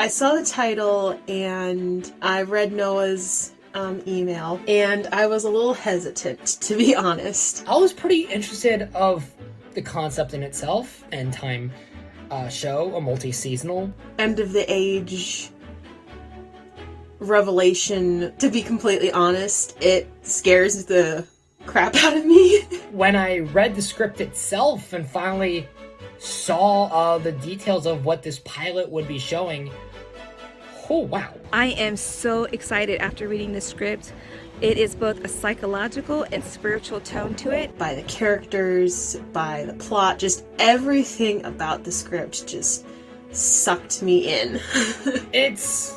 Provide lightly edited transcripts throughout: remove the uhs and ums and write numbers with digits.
saw the title and I read Noah's email, and I was a little hesitant, to be honest. I was pretty interested of the concept in itself, end time show, a multi-seasonal. End of the age revelation, to be completely honest, it scares the crap out of me. When I read the script itself and finally saw the details of what this pilot would be showing, oh wow. I am so excited after reading the script. It is both a psychological and spiritual tone to it. By the characters, by the plot, just everything about the script just sucked me in. It's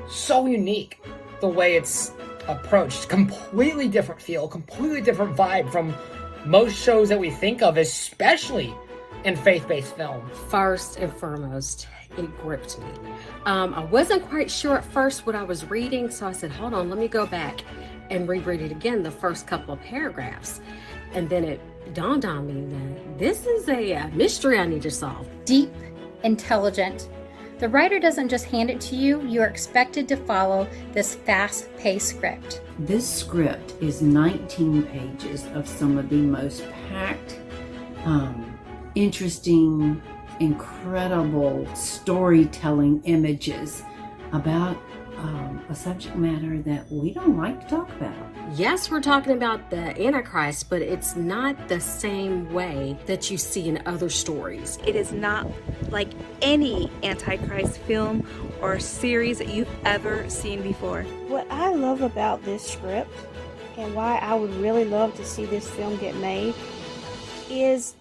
so unique the way it's approached. Completely different feel, completely different vibe from most shows that we think of, especially in faith-based film. First and foremost, it gripped me. I wasn't quite sure at first what I was reading, so I said, hold on, let me go back and reread it again, the first couple of paragraphs. And then it dawned on me that this is a mystery I need to solve. Deep, intelligent. The writer doesn't just hand it to you, you are expected to follow this fast-paced script. This script is 19 pages of some of the most packed, interesting, incredible storytelling images about a subject matter that we don't like to talk about. Yes, we're talking about the Antichrist, but it's not the same way that you see in other stories. It is not like any Antichrist film or series that you've ever seen before. What I love about this script and why I would really love to see this film get made is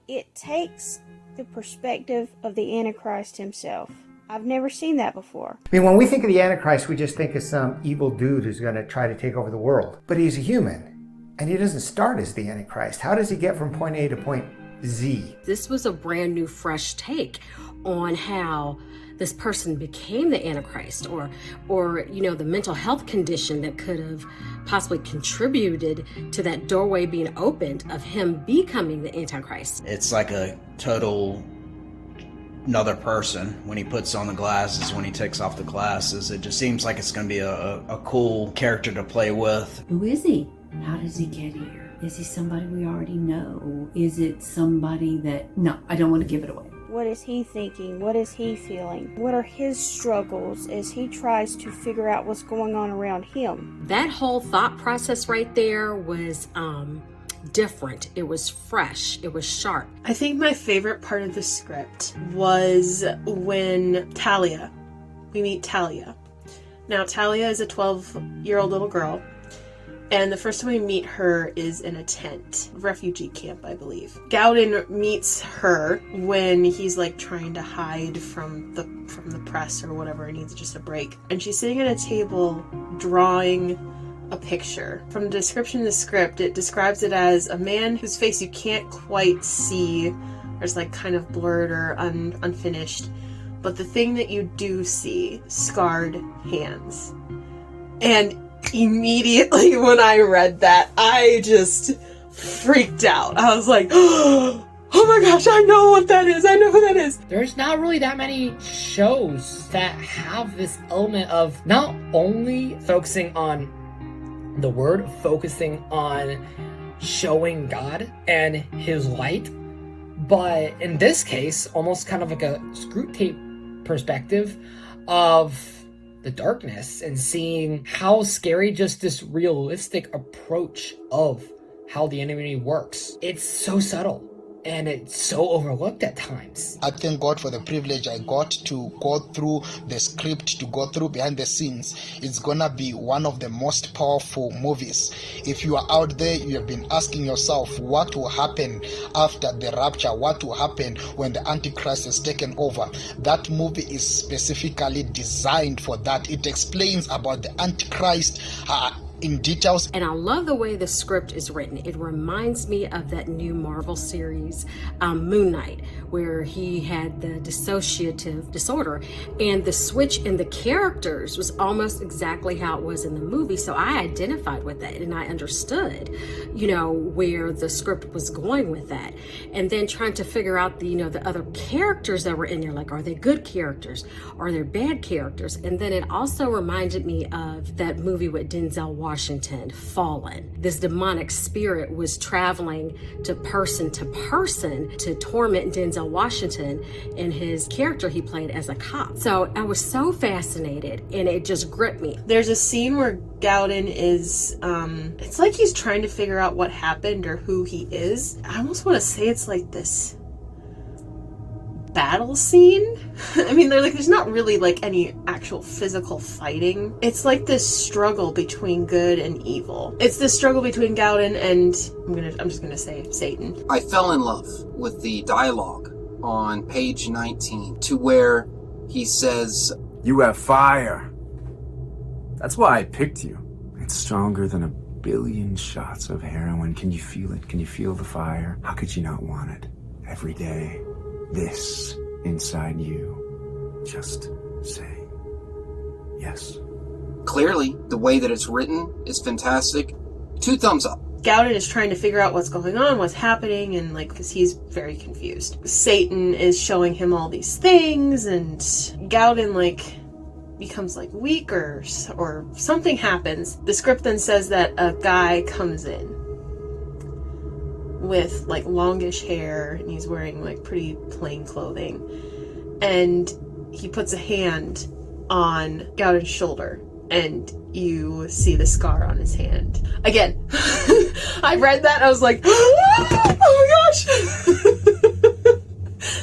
it takes the perspective of the Antichrist himself. I've never seen that before. I mean, when we think of the Antichrist, we just think of some evil dude who's going to try to take over the world. But he's a human, and he doesn't start as the Antichrist. How does he get from point A to point Z? This was a brand new, fresh take on how this person became the Antichrist, or the mental health condition that could have possibly contributed to that doorway being opened of him becoming the Antichrist. It's like a total another person when he puts on the glasses, when he takes off the glasses. It just seems like it's going to be a cool character to play with. Who is he? How does he get here? Is he somebody we already know? Is it somebody that... No, I don't want to give it away. What is he thinking? What is he feeling? What are his struggles as he tries to figure out what's going on around him? That whole thought process right there was different. It was fresh. It was sharp. I think my favorite part of the script was when we meet Talia. Now, Talia is a 12-year-old little girl, and the first time we meet her is in a tent, refugee camp, I believe. Gowden meets her when he's like trying to hide from the press or whatever, and needs just a break. And she's sitting at a table drawing a picture. From the description of the script, it describes it as a man whose face you can't quite see, or it's like kind of blurred or unfinished, but the thing that you do see, scarred hands. And immediately when I read that, I just freaked out. I was like, oh my gosh, I know what that is. I know who that is. There's not really that many shows that have this element of not only focusing on the word, focusing on showing God and his light, but in this case, almost kind of like a screw tape perspective of the darkness and seeing how scary just this realistic approach of how the enemy works. It's so subtle. And it's so overlooked at times. I thank God for the privilege I got to go through the script, to go through behind the scenes. It's gonna be one of the most powerful movies. If you are out there, you have been asking yourself what will happen after the rapture, what will happen when the Antichrist is taken over. That movie is specifically designed for that. It explains about the Antichrist, in details. And I love the way the script is written. It reminds me of that new Marvel series, Moon Knight, where he had the dissociative disorder. And the switch in the characters was almost exactly how it was in the movie. So I identified with that and I understood, where the script was going with that. And then trying to figure out the other characters that were in there, like, are they good characters? Are they bad characters? And then it also reminded me of that movie with Denzel Washington, Fallen. This demonic spirit was traveling to person to torment Denzel Washington and his character he played as a cop. So I was so fascinated and it just gripped me. There's a scene where Gowden is, it's like he's trying to figure out what happened or who he is. I almost want to say it's like this battle scene. I mean, there's not really like any actual physical fighting. It's like this struggle between good and evil. It's this struggle between Gowden and I'm just gonna say Satan. I fell in love with the dialogue on page 19 to where he says, "You have fire. That's why I picked you. It's stronger than 1 billion shots of heroin. Can you feel it? Can you feel the fire? How could you not want it? Every day, this inside you. Just say yes." Clearly, the way that it's written is fantastic. 2 thumbs up. Gowden is trying to figure out what's going on, what's happening, and because he's very confused. Satan is showing him all these things, and Gowden becomes weaker, or something happens. The script then says that a guy comes in with longish hair, and he's wearing pretty plain clothing, and he puts a hand on Gowden's shoulder, and you see the scar on his hand. Again, I read that, I was like, oh my gosh!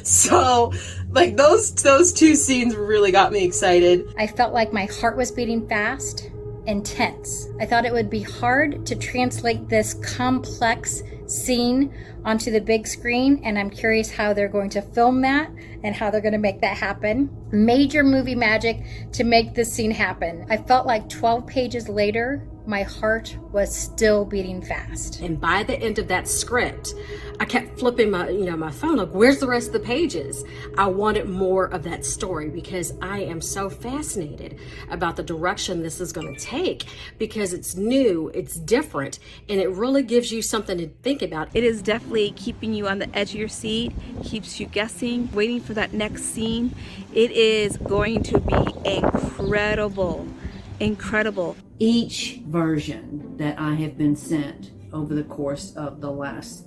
So, those 2 scenes really got me excited. I felt like my heart was beating fast and tense. I thought it would be hard to translate this complex scene onto the big screen, and I'm curious how they're going to film that and how they're going to make that happen. Major movie magic to make this scene happen. I felt like 12 pages later, my heart was still beating fast. And by the end of that script, I kept flipping my phone, where's the rest of the pages? I wanted more of that story because I am so fascinated about the direction this is going to take, because it's new, it's different, and it really gives you something to think about. It is definitely keeping you on the edge of your seat, keeps you guessing, waiting for that next scene. It is going to be incredible. Each version that I have been sent over the course of the last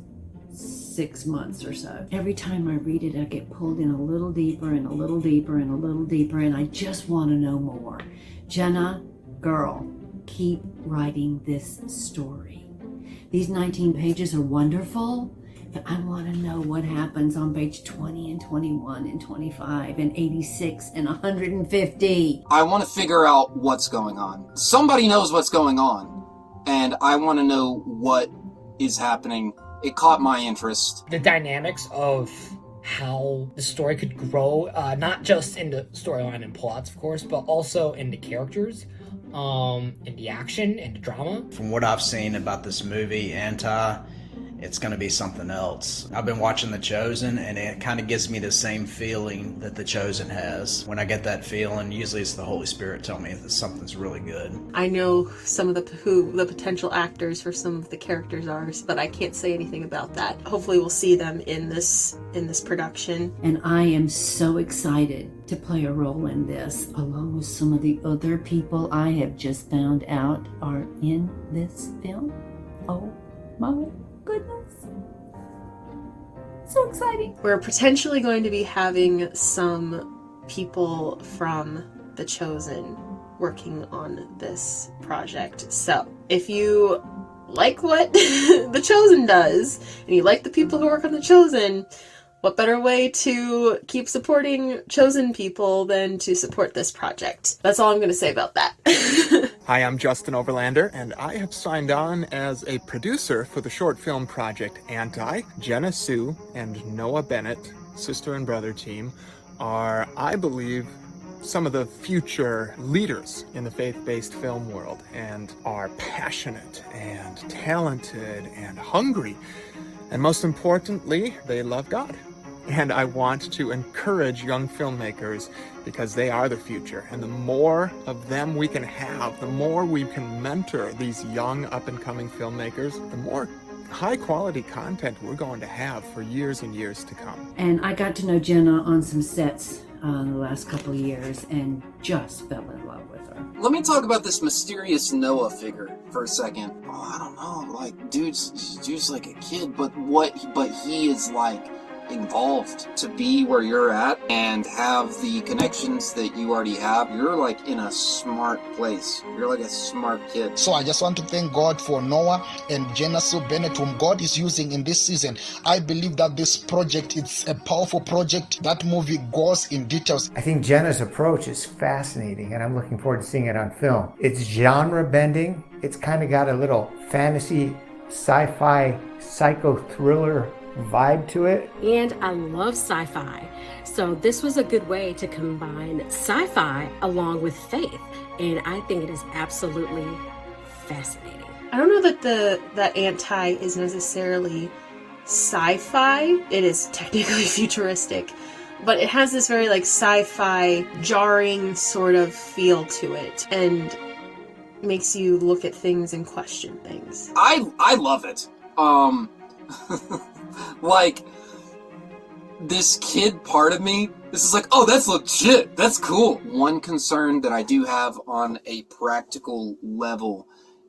6 months or so, every time I read it, I get pulled in a little deeper and a little deeper and a little deeper, and I just want to know more. Jenna, girl, keep writing this story. These 19 pages are wonderful, but I want to know what happens on page 20 and 21 and 25 and 86 and 150. I want to figure out what's going on. Somebody knows what's going on, and I want to know what is happening. It caught my interest. The dynamics of how the story could grow, not just in the storyline and plots, of course, but also in the characters, in the action and the drama. From what I've seen about this movie, it's going to be something else. I've been watching The Chosen, and it kind of gives me the same feeling that The Chosen has. When I get that feeling, usually it's the Holy Spirit telling me that something's really good. I know some of who the potential actors for some of the characters are, but I can't say anything about that. Hopefully we'll see them in this production. And I am so excited to play a role in this, along with some of the other people I have just found out are in this film. Oh my goodness. So exciting. We're potentially going to be having some people from The Chosen working on this project. So if you like what The Chosen does, and you like the people who work on The Chosen, what better way to keep supporting Chosen people than to support this project? That's all I'm going to say about that. Hi, I'm Justin Overlander, and I have signed on as a producer for the short film project Anti. Jenna Sue and Noah Bennett, sister and brother team, are, I believe, some of the future leaders in the faith-based film world and are passionate and talented and hungry. And most importantly, they love God. And I want to encourage young filmmakers because they are the future. And the more of them we can have, the more we can mentor these young up-and-coming filmmakers, the more high-quality content we're going to have for years and years to come. And I got to know Jenna on some sets the last couple of years and just fell in love with her. Let me talk about this mysterious Noah figure for a second. Oh, I don't know, like, dude's like a kid, but he is like involved to be where you're at and have the connections that you already have. You're like in a smart place. You're like a smart kid. So I just want to thank God for Noah and Jenna Sue Bennett, whom God is using in this season. I believe that this project, it's a powerful project. That movie goes in details. I think Jenna's approach is fascinating, and I'm looking forward to seeing it on film. It's genre bending. It's kind of got a little fantasy, sci-fi, psycho thriller vibe to it. And I love sci-fi. So this was a good way to combine sci-fi along with faith. And I think it is absolutely fascinating. I don't know that that Anti is necessarily sci-fi. It is technically futuristic, but it has this very like sci-fi jarring sort of feel to it and makes you look at things and question things. I love it. Like, this kid part of me, this is like, oh, that's legit, that's cool. One concern that I do have on a practical level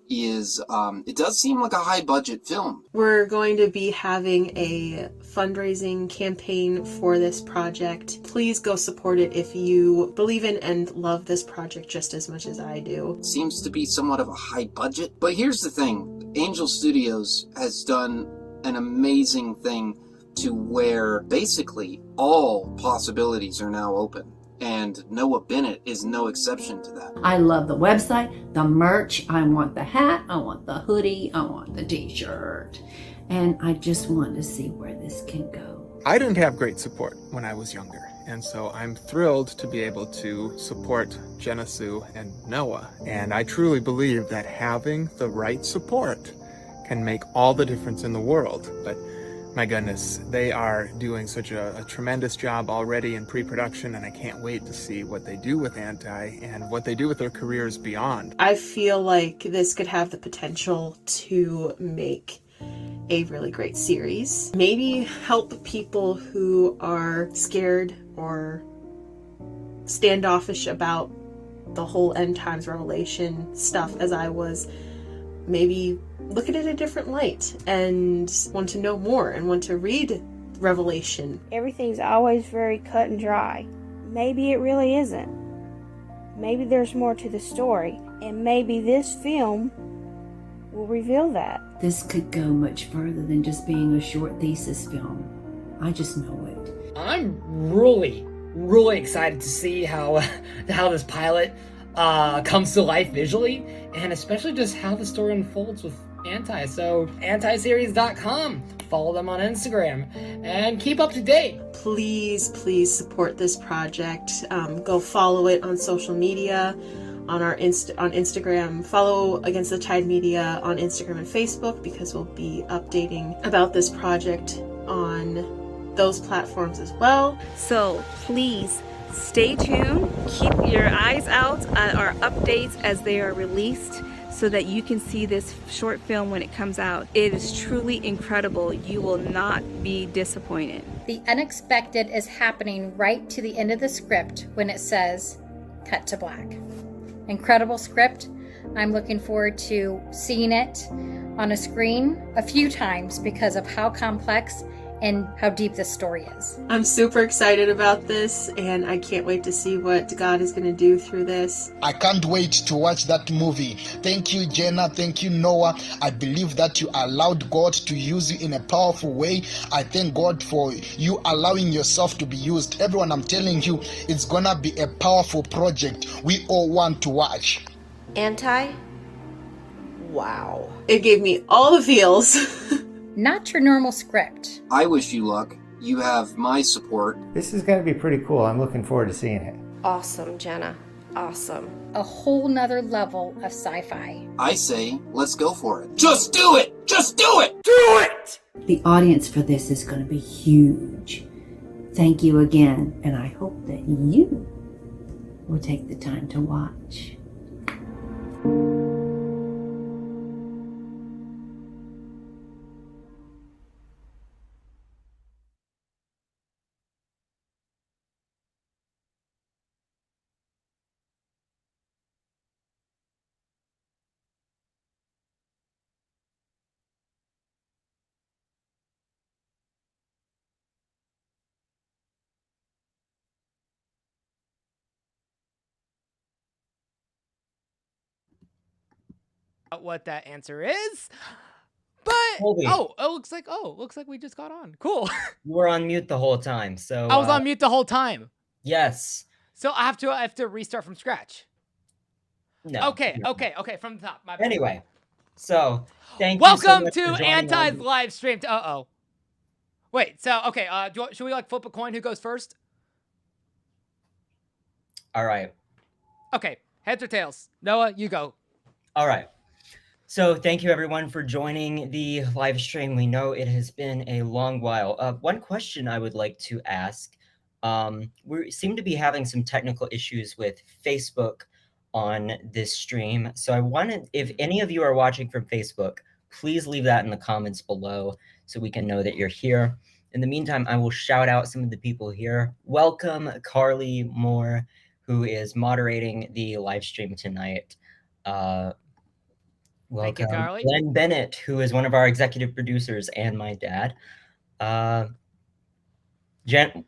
is, it does seem like a high-budget film. We're going to be having a fundraising campaign for this project. Please go support it if you believe in and love this project just as much as I do. It seems to be somewhat of a high budget, but here's the thing. Angel Studios has done an amazing thing to where basically all possibilities are now open. And Noah Bennett is no exception to that. I love the website, the merch. I want the hat, I want the hoodie, I want the t-shirt. And I just want to see where this can go. I didn't have great support when I was younger. And so I'm thrilled to be able to support Jenna Sue and Noah. And I truly believe that having the right support can make all the difference in the world. But my goodness, they are doing such a tremendous job already in pre-production, and I can't wait to see what they do with Anti and what they do with their careers beyond. I feel like this could have the potential to make a really great series. Maybe help people who are scared or standoffish about the whole end times revelation stuff as I was. Maybe look at it a different light and want to know more and want to read Revelation. Everything's always very cut and dry. Maybe it really isn't. Maybe there's more to the story, and maybe this film will reveal that. This could go much further than just being a short thesis film. I just know it. I'm really excited to see how this pilot comes to life visually, and especially just how the story unfolds with Anti. So antiseries.com, follow them on Instagram and keep up to date. Please support this project. Go follow it on social media, on Instagram. Follow Against the Tide Media on Instagram and Facebook, because we'll be updating about this project on those platforms as well. So please stay tuned. Keep your eyes out at our updates as they are released, so that you can see this short film when it comes out. It is truly incredible. You will not be disappointed. The unexpected is happening right to the end of the script when it says cut to black. Incredible script. I'm looking forward to seeing it on a screen a few times because of how complex and how deep this story is. I'm super excited about this, and I can't wait to see what God is going to do through this. I can't wait to watch that movie. Thank you, Jenna. Thank you, Noah. I believe that you allowed God to use you in a powerful way. I thank God for you allowing yourself to be used. Everyone, I'm telling you, it's gonna be a powerful project we all want to watch. Anti? Wow. It gave me all the feels. Not your normal script. I wish you luck. You have my support. This is going to be pretty cool. I'm looking forward to seeing it. Awesome, Jenna. Awesome. A whole nother level of sci-fi. I say, let's go for it. Just do it! Just do it! Do it! The audience for this is going to be huge. Thank you again, and I hope that you will take the time to watch. What that answer is, but Colby. it looks like we just got on. Cool. You were on mute the whole time, so I was on mute the whole time. Yes. So I have to restart from scratch. No. Okay, from the top. My bad. Anyway, so thank you so Welcome much to for joining Anti's on. live stream. Wait. So okay. Should we like flip a coin? Who goes first? All right. Okay. Heads or tails? Noah, you go. All right. So thank you everyone for joining the live stream. We know it has been a long while. One question I would like to ask. We seem to be having some technical issues with Facebook on this stream. So I wanted, if any of you are watching from Facebook, please leave that in the comments below so we can know that you're here. In the meantime, I will shout out some of the people here. Welcome Carly Moore, who is moderating the live stream tonight. Thank you, Welcome, Carly. Glenn Bennett, who is one of our executive producers and my dad.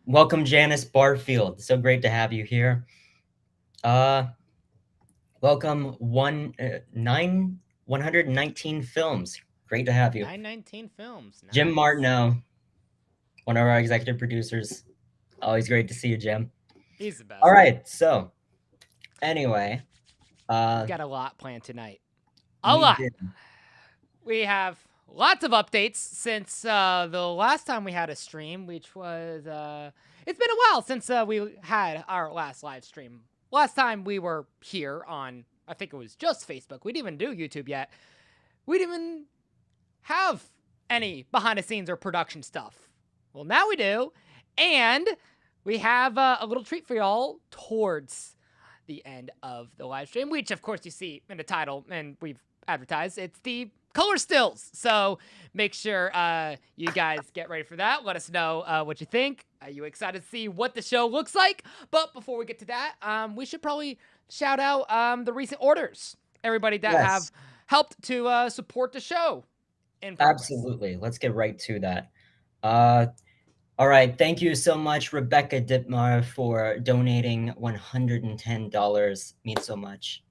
Welcome, Janice Barfield. So great to have you here. Welcome, 119 Films. Great to have you. 919 Films. Nice. Jim Martineau, one of our executive producers. Always great to see you, Jim. He's the best. All right, so anyway. We got a lot planned tonight. A lot. We have lots of updates since the last time we had a stream, which was it's been a while since we had our last live stream. Last time we were here on, I think it was just Facebook. We didn't even do YouTube yet. We didn't even have any behind the scenes or production stuff. Well, now we do, and we have a little treat for y'all towards the end of the live stream, which of course you see in the title, and we've advertised. It's the color stills. So make sure you guys get ready for that. Let us know what you think. Are you excited to see what the show looks like? But before we get to that, we should probably shout out the recent orders. Everybody that have helped to support the show. Absolutely. Let's get right to that. All right. Thank you so much, Rebecca Dittmar, for donating $110. Means so much.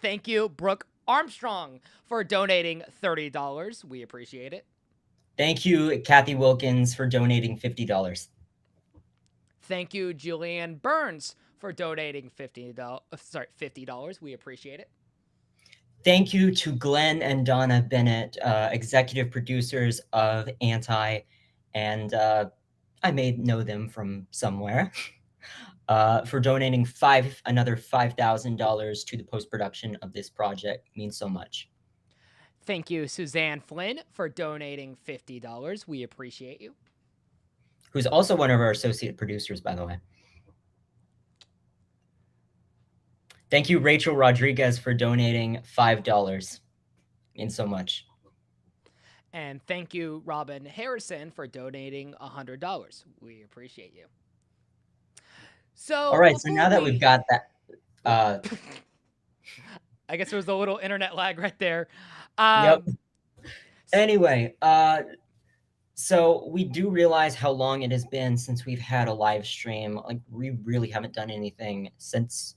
Thank you, Brooke Armstrong, for donating $30. We appreciate it. Thank you, Kathy Wilkins, for donating $50. Thank you, Julianne Burns, for donating $50. We appreciate it. Thank you to Glenn and Donna Bennett, executive producers of Anti, and I may know them from somewhere, for donating another $5,000 to the post-production of this project. It means so much. Thank you, Suzanne Flynn, for donating $50. We appreciate you. Who's also one of our associate producers, by the way. Thank you, Rachel Rodriguez, for donating $5. Means so much. And thank you, Robin Harrison, for donating $100. We appreciate you. So, all right, so now that we've got that, I guess there was a little internet lag right there. Yep. Anyway, so we do realize how long it has been since we've had a live stream. Like, we really haven't done anything since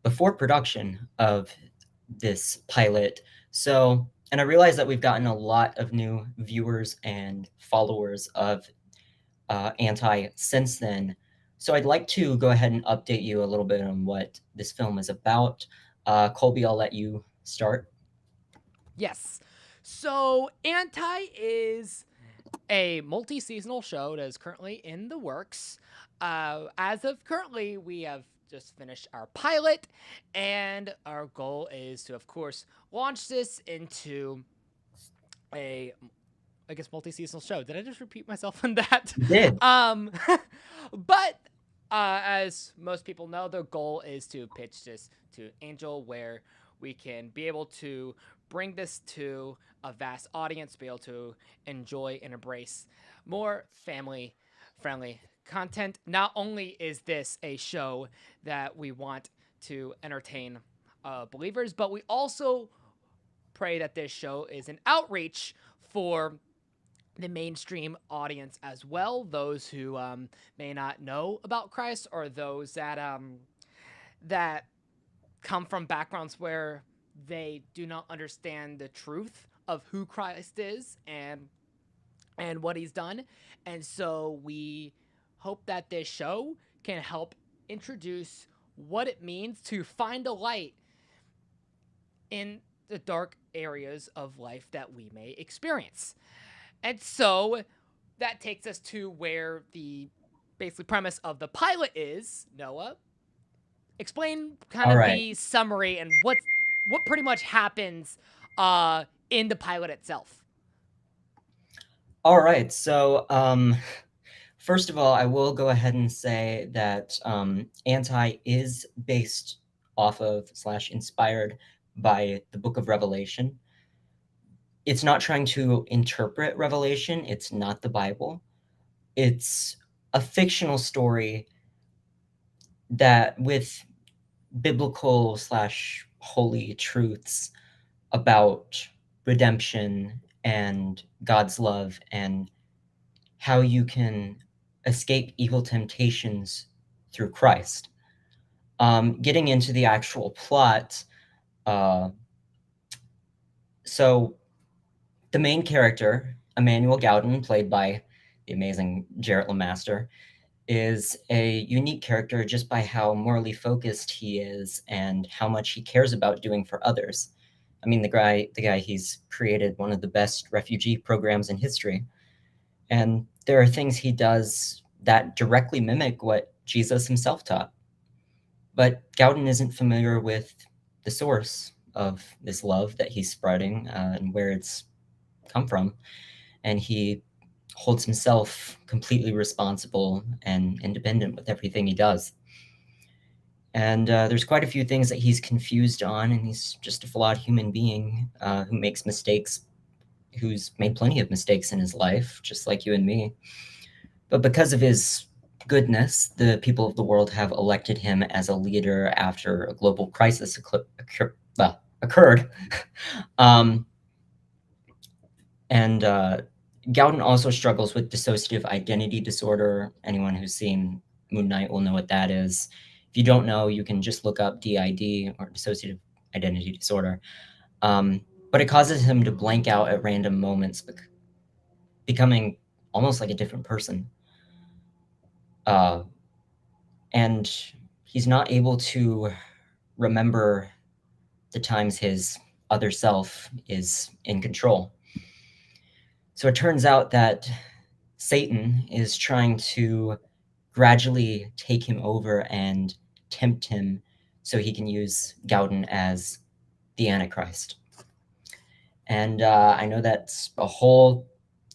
before production of this pilot. So, and I realize that we've gotten a lot of new viewers and followers of Anti since then. So I'd like to go ahead and update you a little bit on what this film is about. Colby, I'll let you start. Yes. So Anti is a multi-seasonal show that is currently in the works. As of currently, we have just finished our pilot, and our goal is to, of course, launch this into a, I guess, multi-seasonal show. Did I just repeat myself on that? You did. But as most people know, the goal is to pitch this to Angel, where we can be able to bring this to a vast audience, be able to enjoy and embrace more family-friendly content. Not only is this a show that we want to entertain believers, but we also pray that this show is an outreach for the mainstream audience as well, those who may not know about Christ, or those that that come from backgrounds where they do not understand the truth of who Christ is and what he's done. And so we hope that this show can help introduce what it means to find a light in the dark areas of life that we may experience. And so that takes us to where the basically premise of the pilot is. Noah, explain kind of the summary and what pretty much happens in the pilot itself. All right. So first of all, I will go ahead and say that Anti is based off of / inspired by the book of Revelation. It's not trying to interpret Revelation. It's not the Bible. It's a fictional story that with biblical / holy truths about redemption and God's love and how you can escape evil temptations through Christ. Getting into the actual plot, so the main character, Emmanuel Gowden, played by the amazing Jarrett LeMaster, is a unique character just by how morally focused he is and how much he cares about doing for others. I mean, the guy, he's created one of the best refugee programs in history. And there are things he does that directly mimic what Jesus himself taught. But Gowden isn't familiar with the source of this love that he's spreading and where it's come from. And he holds himself completely responsible and independent with everything he does. And there's quite a few things that he's confused on, and he's just a flawed human being who makes mistakes, who's made plenty of mistakes in his life, just like you and me. But because of his goodness, the people of the world have elected him as a leader after a global crisis occurred. Gowden also struggles with dissociative identity disorder. Anyone who's seen Moon Knight will know what that is. If you don't know, you can just look up DID, or dissociative identity disorder. But it causes him to blank out at random moments, becoming almost like a different person. And he's not able to remember the times his other self is in control. So it turns out that Satan is trying to gradually take him over and tempt him so he can use Gowden as the Antichrist. And I know that's a whole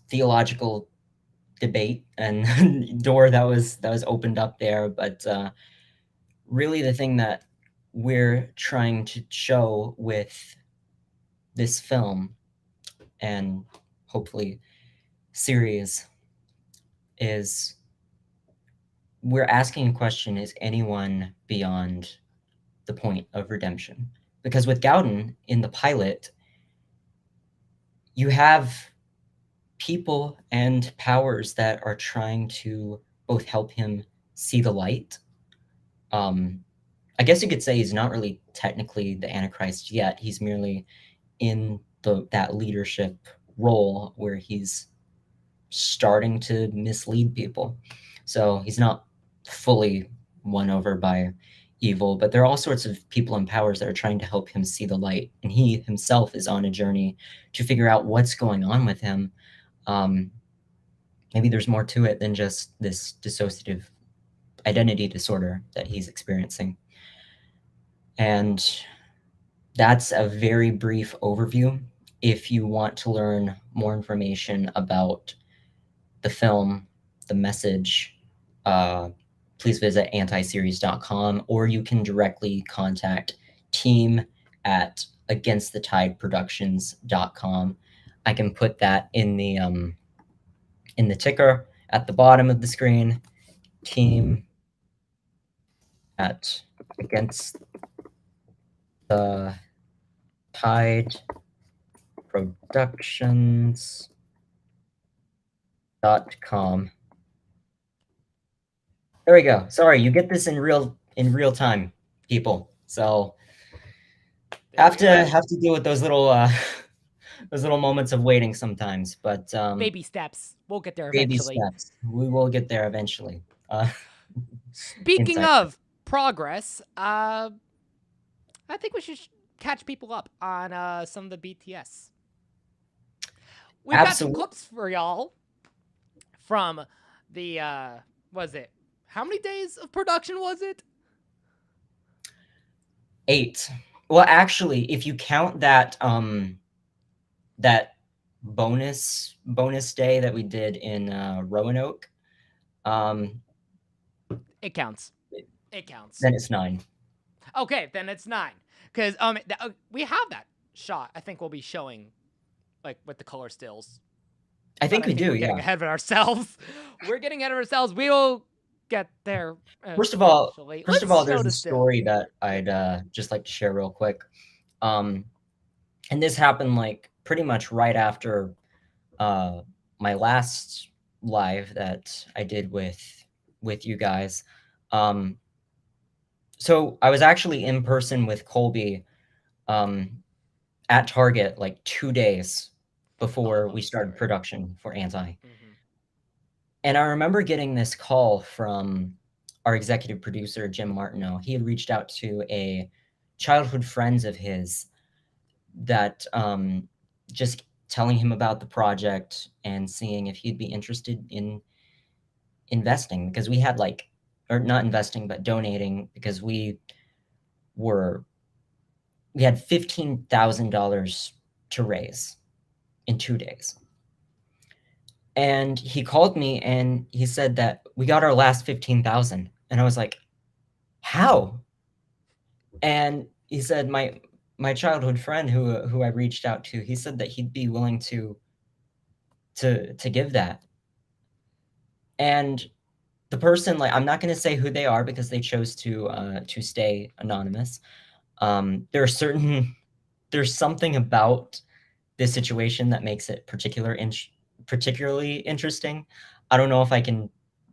theological debate and door that was opened up there, but really the thing that we're trying to show with this film and hopefully series is we're asking a question: is anyone beyond the point of redemption? Because with Gowden in the pilot, you have people and powers that are trying to both help him see the light. I guess you could say he's not really technically the Antichrist yet. He's merely in that leadership role where he's starting to mislead people. So he's not fully won over by evil, but there are all sorts of people and powers that are trying to help him see the light. And he himself is on a journey to figure out what's going on with him. maybe there's more to it than just this dissociative identity disorder that he's experiencing. And that's a very brief overview. If you want to learn more information about the film, the message, please visit antiseries.com, or you can directly contact team at againstthetideproductions.com. I can put that in the ticker at the bottom of the screen. Team at against the tide productions.com. There we go. Sorry, you get this in real time, people. So have to deal with those little moments of waiting sometimes, but baby steps. We'll get there baby eventually. steps. We will get there eventually. Speaking of progress, I think we should catch people up on some of the BTS. We've got some clips for y'all from the was it? How many days of production was it? 8. Well, actually, if you count that that bonus day that we did in Roanoke, it counts. It counts. Then it's 9. Okay, then it's 9. Because we have that shot. I think we'll be showing, like, with the color stills. I think we do. We're getting ahead of ourselves. We're getting ahead of ourselves. We will get there. First of all, there's a story that I'd just like to share real quick. And this happened like pretty much right after my last live that I did with you guys. So I was actually in person with Colby at Target like 2 days before we started production for Anti. And I remember getting this call from our executive producer, Jim Martineau. He had reached out to a childhood friends of his that just telling him about the project and seeing if he'd be interested in investing, because we had like, or not investing, but donating, because we had $15,000 to raise in 2 days. And he called me and he said that we got our last 15,000. And I was like, how? And he said, my childhood friend who I reached out to, he said that he'd be willing to give that. And the person, like, I'm not going to say who they are because they chose to stay anonymous. There's something about this situation that makes it particularly interesting. I don't know if I can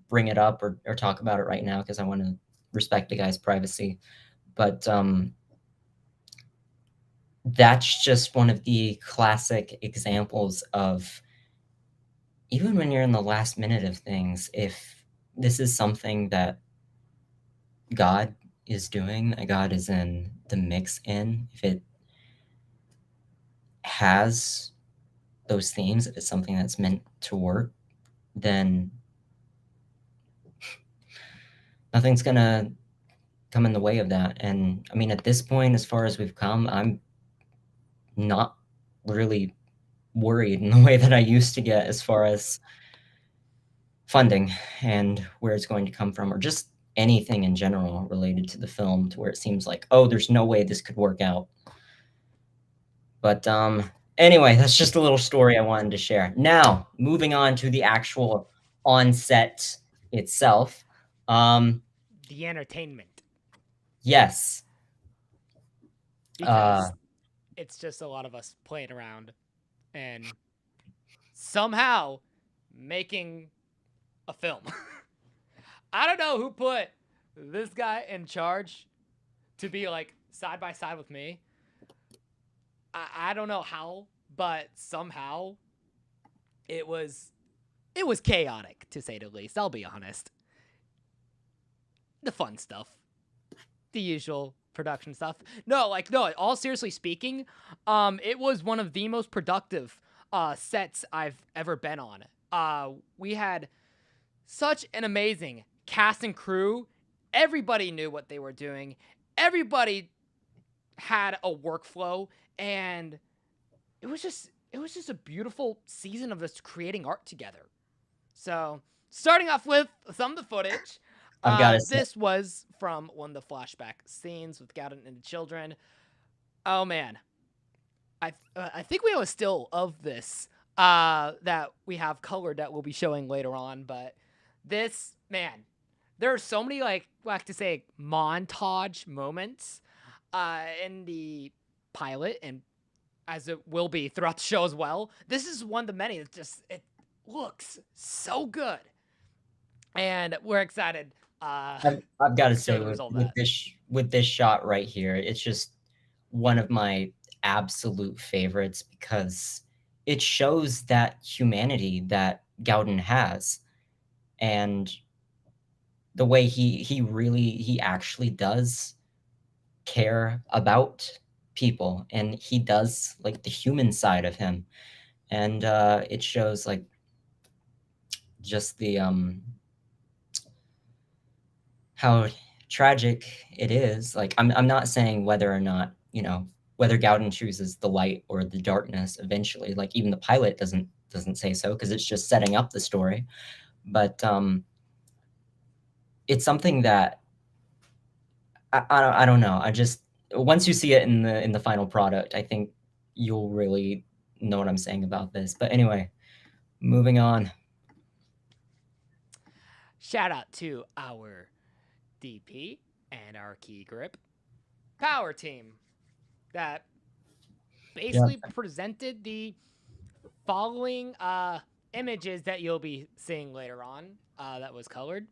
bring it up or talk about it right now because I want to respect the guy's privacy. But that's just one of the classic examples of, even when you're in the last minute of things, if this is something that God is doing, that God is in the mix in, if it has those themes, if it's something that's meant to work, then nothing's gonna come in the way of that. And I mean, at this point, as far as we've come, I'm not really worried in the way that I used to get as far as funding and where it's going to come from, or just anything in general related to the film, to where it seems like, oh, there's no way this could work out. But anyway, that's just a little story I wanted to share. Now, moving on to the actual on-set itself. The entertainment. Yes. Because it's just a lot of us playing around and somehow making a film. I don't know who put this guy in charge to be like side by side with me. I don't know how, but somehow it was chaotic, to say the least. I'll be honest. The fun stuff, the usual production stuff. No, all seriously speaking, it was one of the most productive sets I've ever been on. We had such an amazing cast and crew. Everybody knew what they were doing. Everybody had a workflow, and it was just a beautiful season of us creating art together. So, starting off with some of the footage, I've got to say, this was from one of the flashback scenes with Gowden and the children. Oh man, I think we have a still of this that we have colored that we'll be showing later on. But this, man, there are so many like to say montage moments in the pilot, and as it will be throughout the show as well. This is one of the many that just it looks so good, and we're excited. I've got to to show say the with, result of with that. this shot right here, it's just one of my absolute favorites because it shows that humanity that Gowden has, and the way he actually does care about people, and he does like the human side of him, and it shows like just the how tragic it is. Like I'm not saying whether or not, whether Gowden chooses the light or the darkness eventually. Like even the pilot doesn't say so because it's just setting up the story. But it's something that I don't know. I just once you see it in the final product, I think you'll really know what I'm saying about this. But anyway, moving on. Shout out to our DP and our key grip power team that basically presented the following images that you'll be seeing later on that was colored.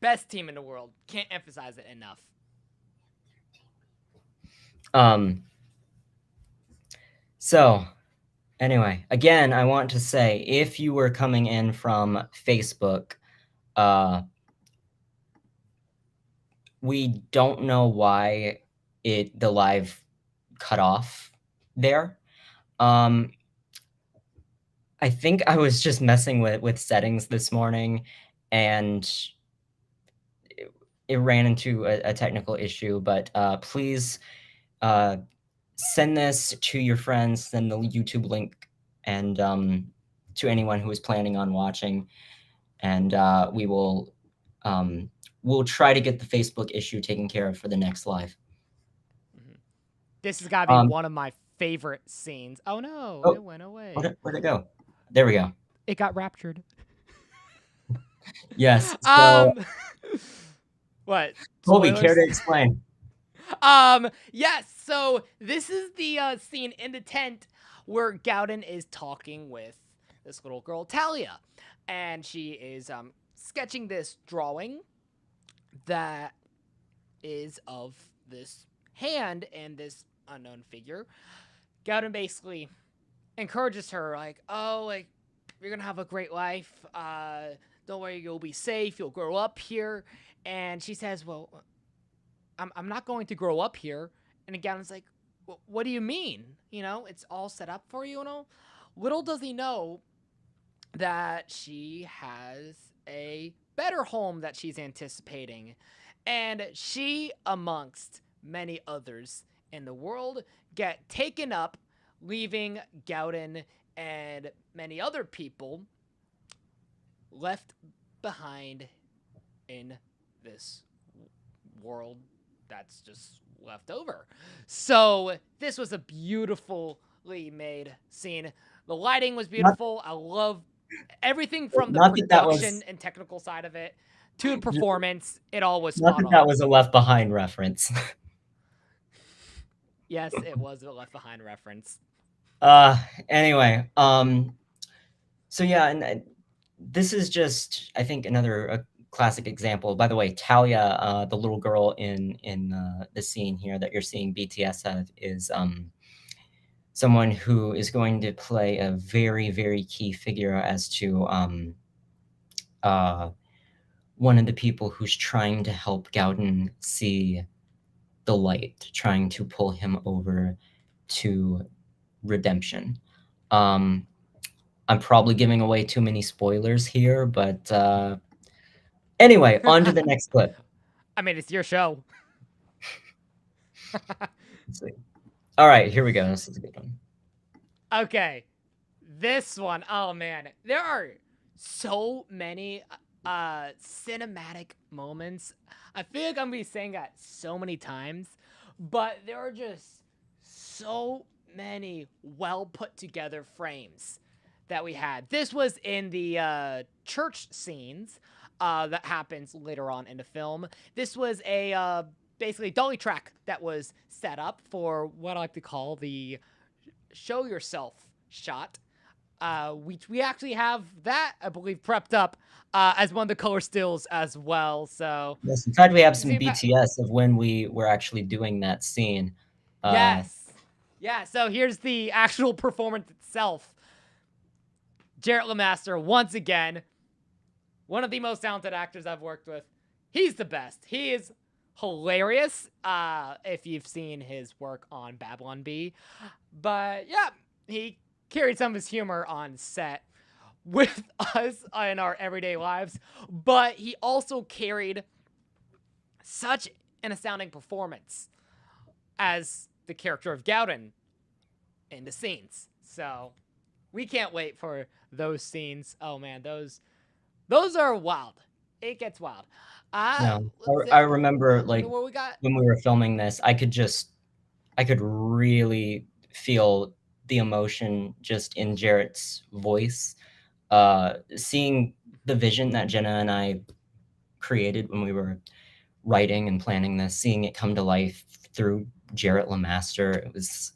Best team in the world. Can't emphasize it enough. So anyway, again, I want to say if you were coming in from Facebook, we don't know why the live cut off there. I think I was just messing with settings this morning, and it ran into a technical issue. But please send this to your friends, send the YouTube link, and to anyone who is planning on watching, and we will we'll try to get the Facebook issue taken care of for the next live. This has got to be one of my favorite scenes. Oh no, it went away. Where'd it go? There we go. It got raptured. Yes. So, what? Colby, care to explain? Yes. So this is the scene in the tent where Gowden is talking with this little girl, Talia, and she is sketching this drawing that is of this hand and this unknown figure. Gowden basically encourages her, like, oh, like, you're gonna have a great life. Don't worry, you'll be safe. You'll grow up here. And she says, well, I'm not going to grow up here. And Gowden's like, well, what do you mean? You know, it's all set up for you and all. Little does he know that she has a better home that she's anticipating. And she, amongst many others in the world, get taken up, leaving Gowden and many other people left behind in this world that's just left over. So this was a beautifully made scene. The lighting was beautiful. I love everything from the production and technical side of it to the performance. It all was spot on. That was a Left Behind reference. Yes, it was a Left Behind reference. Anyway, so yeah, and this is just, I think, another classic example. By the way, Talia, the little girl in the scene here that you're seeing BTS of, is someone who is going to play a very, very key figure as to one of the people who's trying to help Gowden see the light, trying to pull him over to redemption. I'm probably giving away too many spoilers here, but anyway, on to the next clip. I mean, it's your show. Let's see. All right, here we go. This is a good one. Okay. This one, oh man. There are so many cinematic moments. I feel like I'm gonna be saying that so many times, but there are just so many well put together frames that we had. This was in the church scenes that happens later on in the film. This was a basically dolly track that was set up for what I like to call the show yourself shot. We actually have that, I believe, prepped up as one of the color stills as well. So Yes, in fact, we have some BTS of when we were actually doing that scene. Yes. Yeah, so here's the actual performance itself. Jarrett LeMaster, once again, one of the most talented actors I've worked with. He's the best. He is hilarious if you've seen his work on Babylon Bee. But yeah, he carried some of his humor on set with us in our everyday lives, but he also carried such an astounding performance as the character of Gowden in the scenes. So we can't wait for those scenes. Oh man, those are wild. It gets wild. No, I remember like when we were filming this, I could really feel the emotion just in Jarrett's voice. Seeing the vision that Jenna and I created when we were writing and planning this, seeing it come to life through Jarrett LeMaster, it was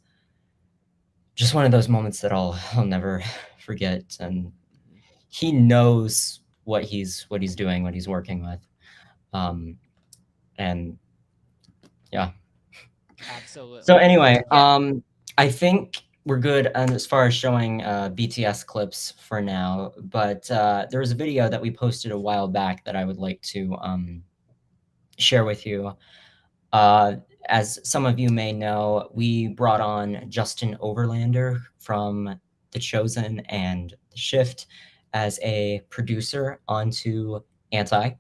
just one of those moments that I'll never forget. And he knows what he's doing, what he's working with. And yeah. Absolutely. So anyway, I think we're good as far as showing BTS clips for now, but there was a video that we posted a while back that I would like to share with you. As some of you may know, we brought on Justin Overlander from The Chosen and The Shift as a producer onto Anti.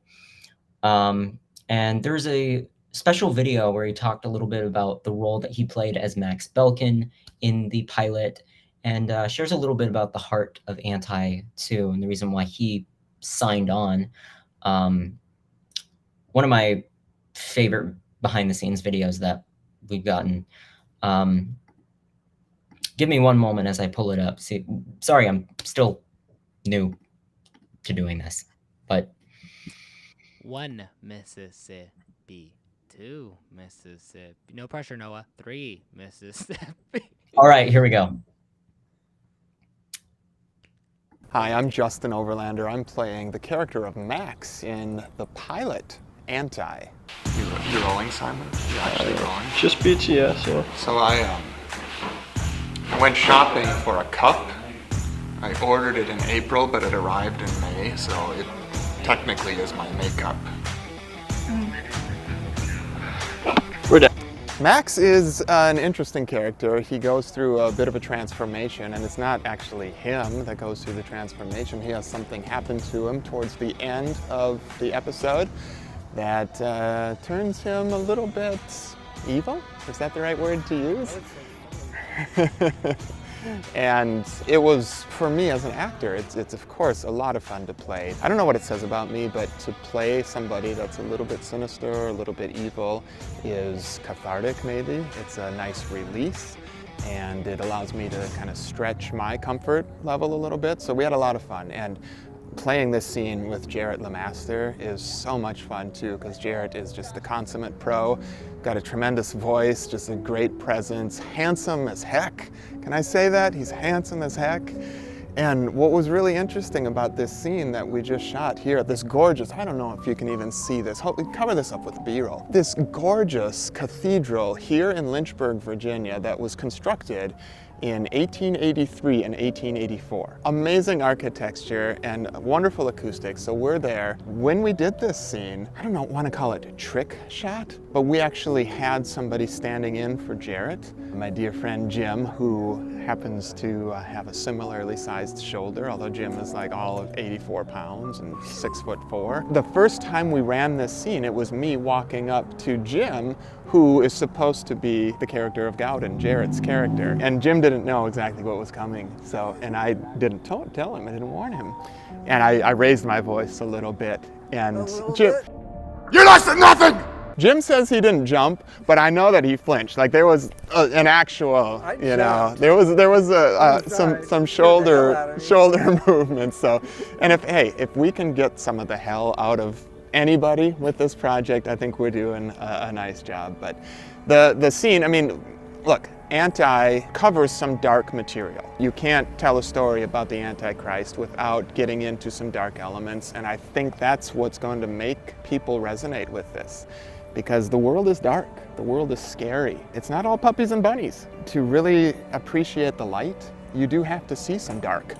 And there's a special video where he talked a little bit about the role that he played as Max Belkin in the pilot, and shares a little bit about the heart of Anti too, and the reason why he signed on. One of my favorite behind the scenes videos that we've gotten. Give me one moment as I pull it up. See, sorry, I'm still new to doing this, but 1 Mississippi, 2 Mississippi. No pressure, Noah. 3 Mississippi. All right, here we go. Hi, I'm Justin Overlander. I'm playing the character of Max in the pilot, Anti. You're rolling, Simon? You're actually rolling? Just BTS, yeah. So I went shopping for a cup. I ordered it in April, but it arrived in May, so it technically is my makeup. We're done. Max is an interesting character. He goes through a bit of a transformation, and it's not actually him that goes through the transformation. He has something happen to him towards the end of the episode that turns him a little bit evil. Is that the right word to use? And it was, for me as an actor, it's of course a lot of fun to play. I don't know what it says about me, but to play somebody that's a little bit sinister, a little bit evil is cathartic maybe. It's a nice release, and it allows me to kind of stretch my comfort level a little bit. So we had a lot of fun, and playing this scene with Jarrett LeMaster is so much fun too, because Jarrett is just the consummate pro, got a tremendous voice, just a great presence, handsome as heck. Can I say that? He's handsome as heck. And what was really interesting about this scene that we just shot here, this gorgeous, I don't know if you can even see this, cover this up with B-roll. This gorgeous cathedral here in Lynchburg, Virginia that was constructed in 1883 and 1884. Amazing architecture and wonderful acoustics, so we're there. When we did this scene, I don't know, want to call it a trick shot, but we actually had somebody standing in for Jarrett, my dear friend Jim, who happens to have a similarly sized shoulder, although Jim is like all of 84 pounds and 6'4". The first time we ran this scene, it was me walking up to Jim, who is supposed to be the character of Gowden, Jarrett's character. And Jim didn't know exactly what was coming, and I didn't tell him, I didn't warn him. And I raised my voice a little bit, and Jim, You listen nothing! Jim says he didn't jump, but I know that he flinched. Like there was an actual, you know, there was some shoulder movement. So, and if we can get some of the hell out of anybody with this project, I think we're doing a nice job. But the scene, I mean, look, Anti covers some dark material. You can't tell a story about the Antichrist without getting into some dark elements, and I think that's what's going to make people resonate with this. Because the world is dark, the world is scary. It's not all puppies and bunnies. To really appreciate the light, you do have to see some dark.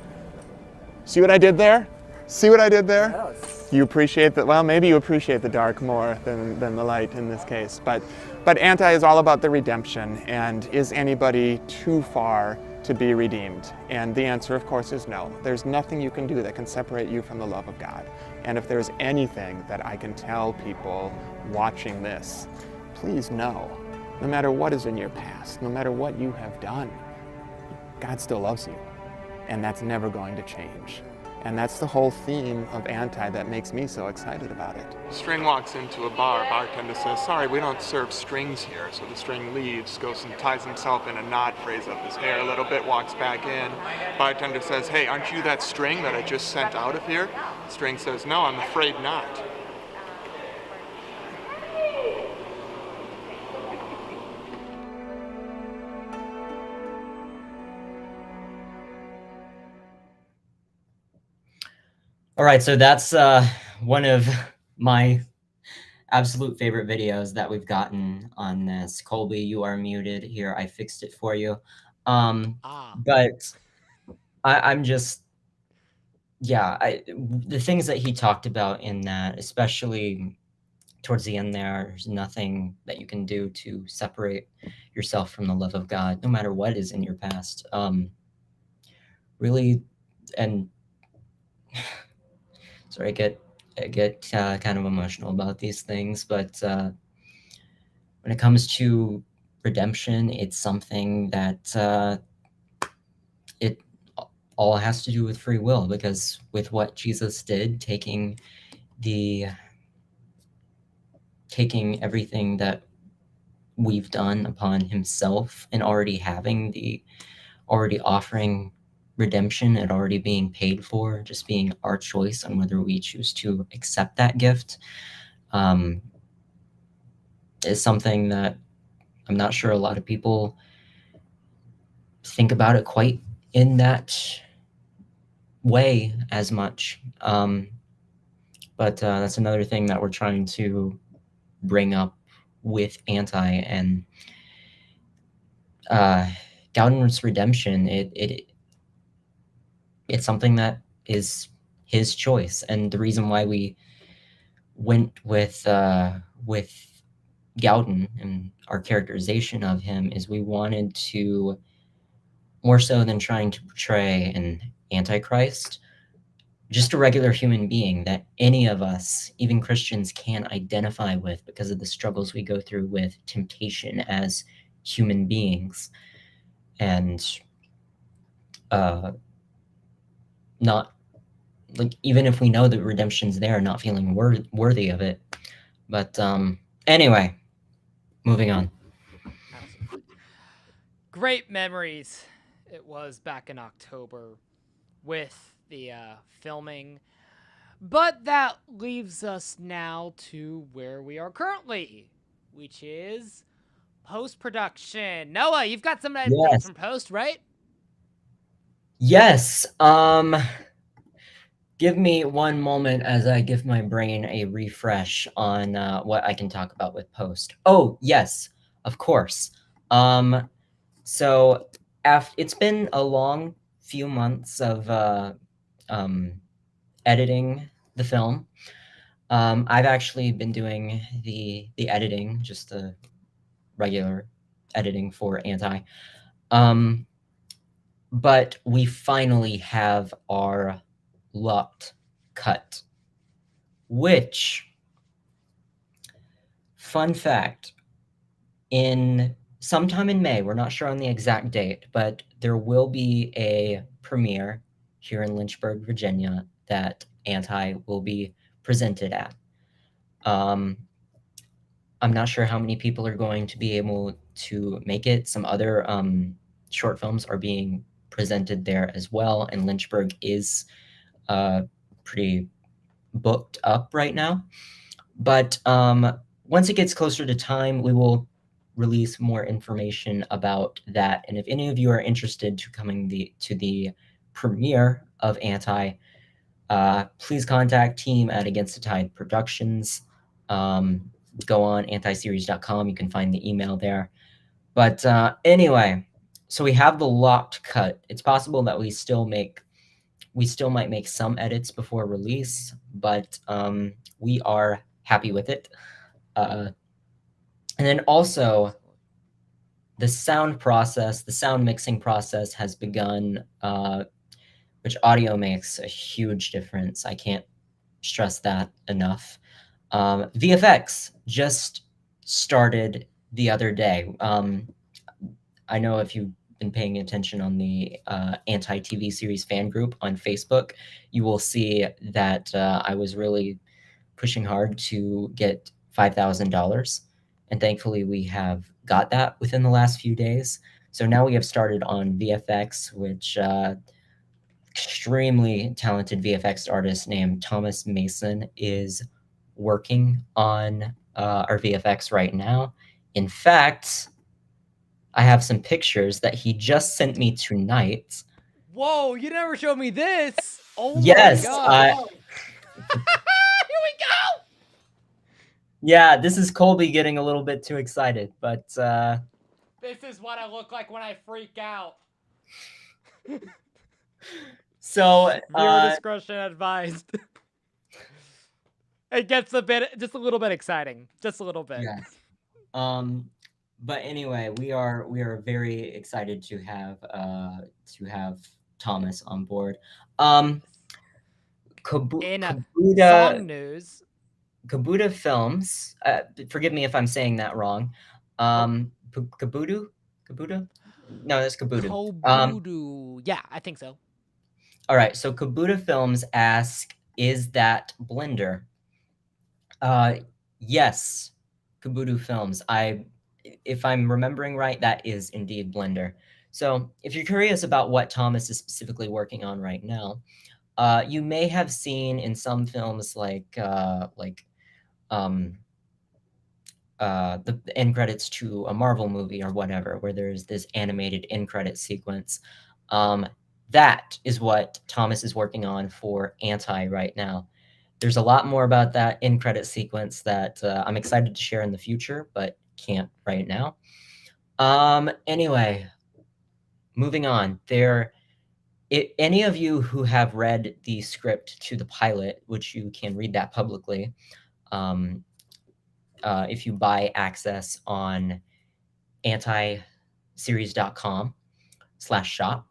See what I did there? See what I did there? Yes. You appreciate that, well, maybe you appreciate the dark more than the light in this case. But Anti is all about the redemption, and is anybody too far to be redeemed? And the answer, of course, is no. There's nothing you can do that can separate you from the love of God. And if there's anything that I can tell people watching this, please know, no matter what is in your past, no matter what you have done, God still loves you. And that's never going to change. And that's the whole theme of Anti that makes me so excited about it. String walks into a bar, bartender says, sorry, we don't serve strings here. So the string leaves, goes and ties himself in a knot, frays up his hair a little bit, walks back in. Bartender says, hey, aren't you that string that I just sent out of here? String says, no, I'm afraid not. All right, so that's one of my absolute favorite videos that we've gotten on this. Colby, you are muted here. I fixed it for you. But I'm just, yeah, the things that he talked about in that, especially towards the end there's nothing that you can do to separate yourself from the love of God, no matter what is in your past. Really, and sorry, I get kind of emotional about these things, but when it comes to redemption, it's something that it all has to do with free will, because with what Jesus did, taking everything that we've done upon himself and already offering redemption and already being paid for, just being our choice on whether we choose to accept that gift, is something that I'm not sure a lot of people think about it quite in that way as much. But that's another thing that we're trying to bring up with Anti, and Gowden's redemption. It's something that is his choice, and the reason why we went with Gowden and our characterization of him is we wanted to, more so than trying to portray an Antichrist, just a regular human being that any of us, even Christians, can identify with because of the struggles we go through with temptation as human beings. And not, like, even if we know that redemption's there, not feeling worthy of it. But anyway, moving on. Great memories it was back in October with the filming. But that leaves us now to where we are currently, which is post-production. Noah, you've got some updates from post, right? Yes. Give me one moment as I give my brain a refresh on what I can talk about with post. Oh, yes, of course. So it's been a long few months of editing the film. I've actually been doing the editing, just the regular editing for Anti. But we finally have our locked cut, which, fun fact, in sometime in May, we're not sure on the exact date, but there will be a premiere here in Lynchburg, Virginia, that Anti will be presented at. I'm not sure how many people are going to be able to make it. Some other short films are being presented there as well, and Lynchburg is pretty booked up right now. But once it gets closer to time, we will release more information about that. And if any of you are interested to coming to the premiere of Anti, please contact team at Against the Tide Productions. Go on antiseries.com. You can find the email there. But anyway, so we have the locked cut. It's possible that we still might make some edits before release, but we are happy with it. And then also, the sound mixing process has begun, which audio makes a huge difference. I can't stress that enough. VFX just started the other day. I know if you've been paying attention on the Anti-TV series fan group on Facebook, you will see that I was really pushing hard to get $5,000. And thankfully, we have got that within the last few days. So now we have started on VFX, which extremely talented VFX artist named Thomas Mason is working on our VFX right now. In fact, I have some pictures that he just sent me tonight. Whoa, you never showed me this. Oh Yes, my god. Here we go. Yeah, this is Colby getting a little bit too excited, but This is what I look like when I freak out. So viewer discretion advised. It gets just a little bit exciting, just a little bit. Yes. But anyway, we are very excited to have Thomas on board. In song news, Kabuta Films. Forgive me if I'm saying that wrong. Kabuta? No, that's Kabuta. Kobudu. Yeah, I think so. All right, so Kabuta Films ask, is that Blender? Yes, Kabuta Films. If I'm remembering right, that is indeed Blender. So if you're curious about what Thomas is specifically working on right now, you may have seen in some films like the end credits to a Marvel movie or whatever, where there's this animated end credit sequence. That is what Thomas is working on for Anti right now. There's a lot more about that end credit sequence that I'm excited to share in the future, but can't right now. Anyway, moving on. Any of you who have read the script to the pilot, which you can read that publicly, if you buy access on antiseries.com/shop,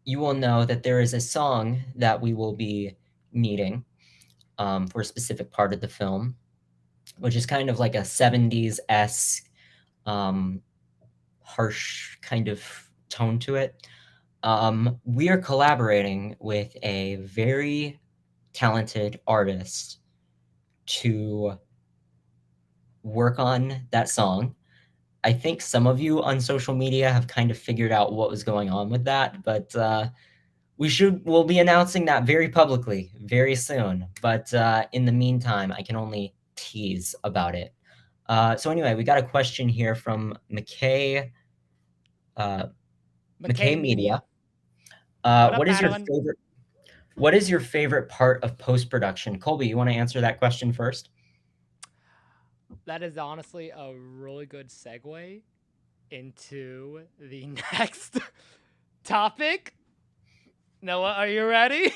you will know that there is a song that we will be needing for a specific part of the film, which is kind of like a 70s-esque harsh kind of tone to it. We are collaborating with a very talented artist to work on that song. I think some of you on social media have kind of figured out what was going on with that, but we'll be announcing that very publicly very soon. But in the meantime, I can only tease about it. So anyway, we got a question here from McKay Media. What is your favorite part of post-production? Colby, you want to answer that question first? That is honestly a really good segue into the next topic. Noah, are you ready?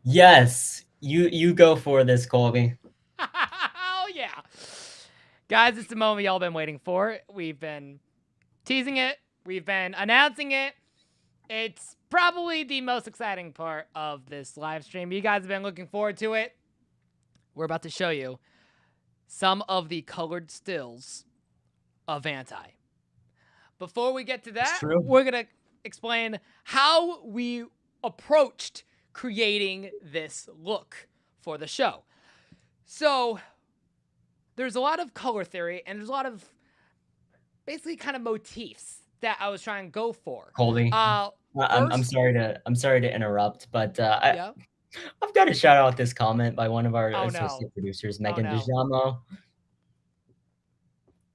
Yes, you go for this, Colby. Oh, yeah. Guys, it's the moment y'all been waiting for. We've been teasing it. We've been announcing it. It's probably the most exciting part of this live stream. You guys have been looking forward to it. We're about to show you some of the colored stills of Anti. Before we get to that, we're going to explain how we approached creating this look for the show. So, there's a lot of color theory, and there's a lot of basically kind of motifs that I was trying to go for. Colby, I'm first- sorry to interrupt, but Yeah? I've got to shout out this comment by one of our Oh, associate no. producers, Oh, Megan no. DeJamo.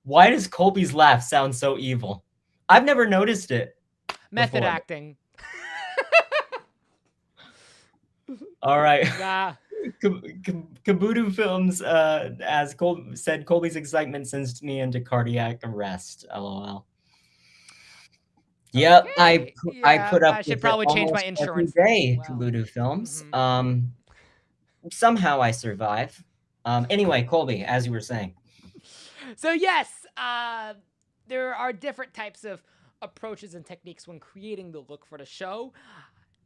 Why does Colby's laugh sound so evil? I've never noticed it. Method before. acting. All right. Nah. Kabuto Films, as said, Colby's excitement sends me into cardiac arrest. LOL. Yep, Okay. I put up I should with probably it change my almost every insurance. day, Wow. Kabuto Films. Somehow I survive. Anyway, Colby, as you were saying. So yes, there are different types of approaches and techniques when creating the look for the show.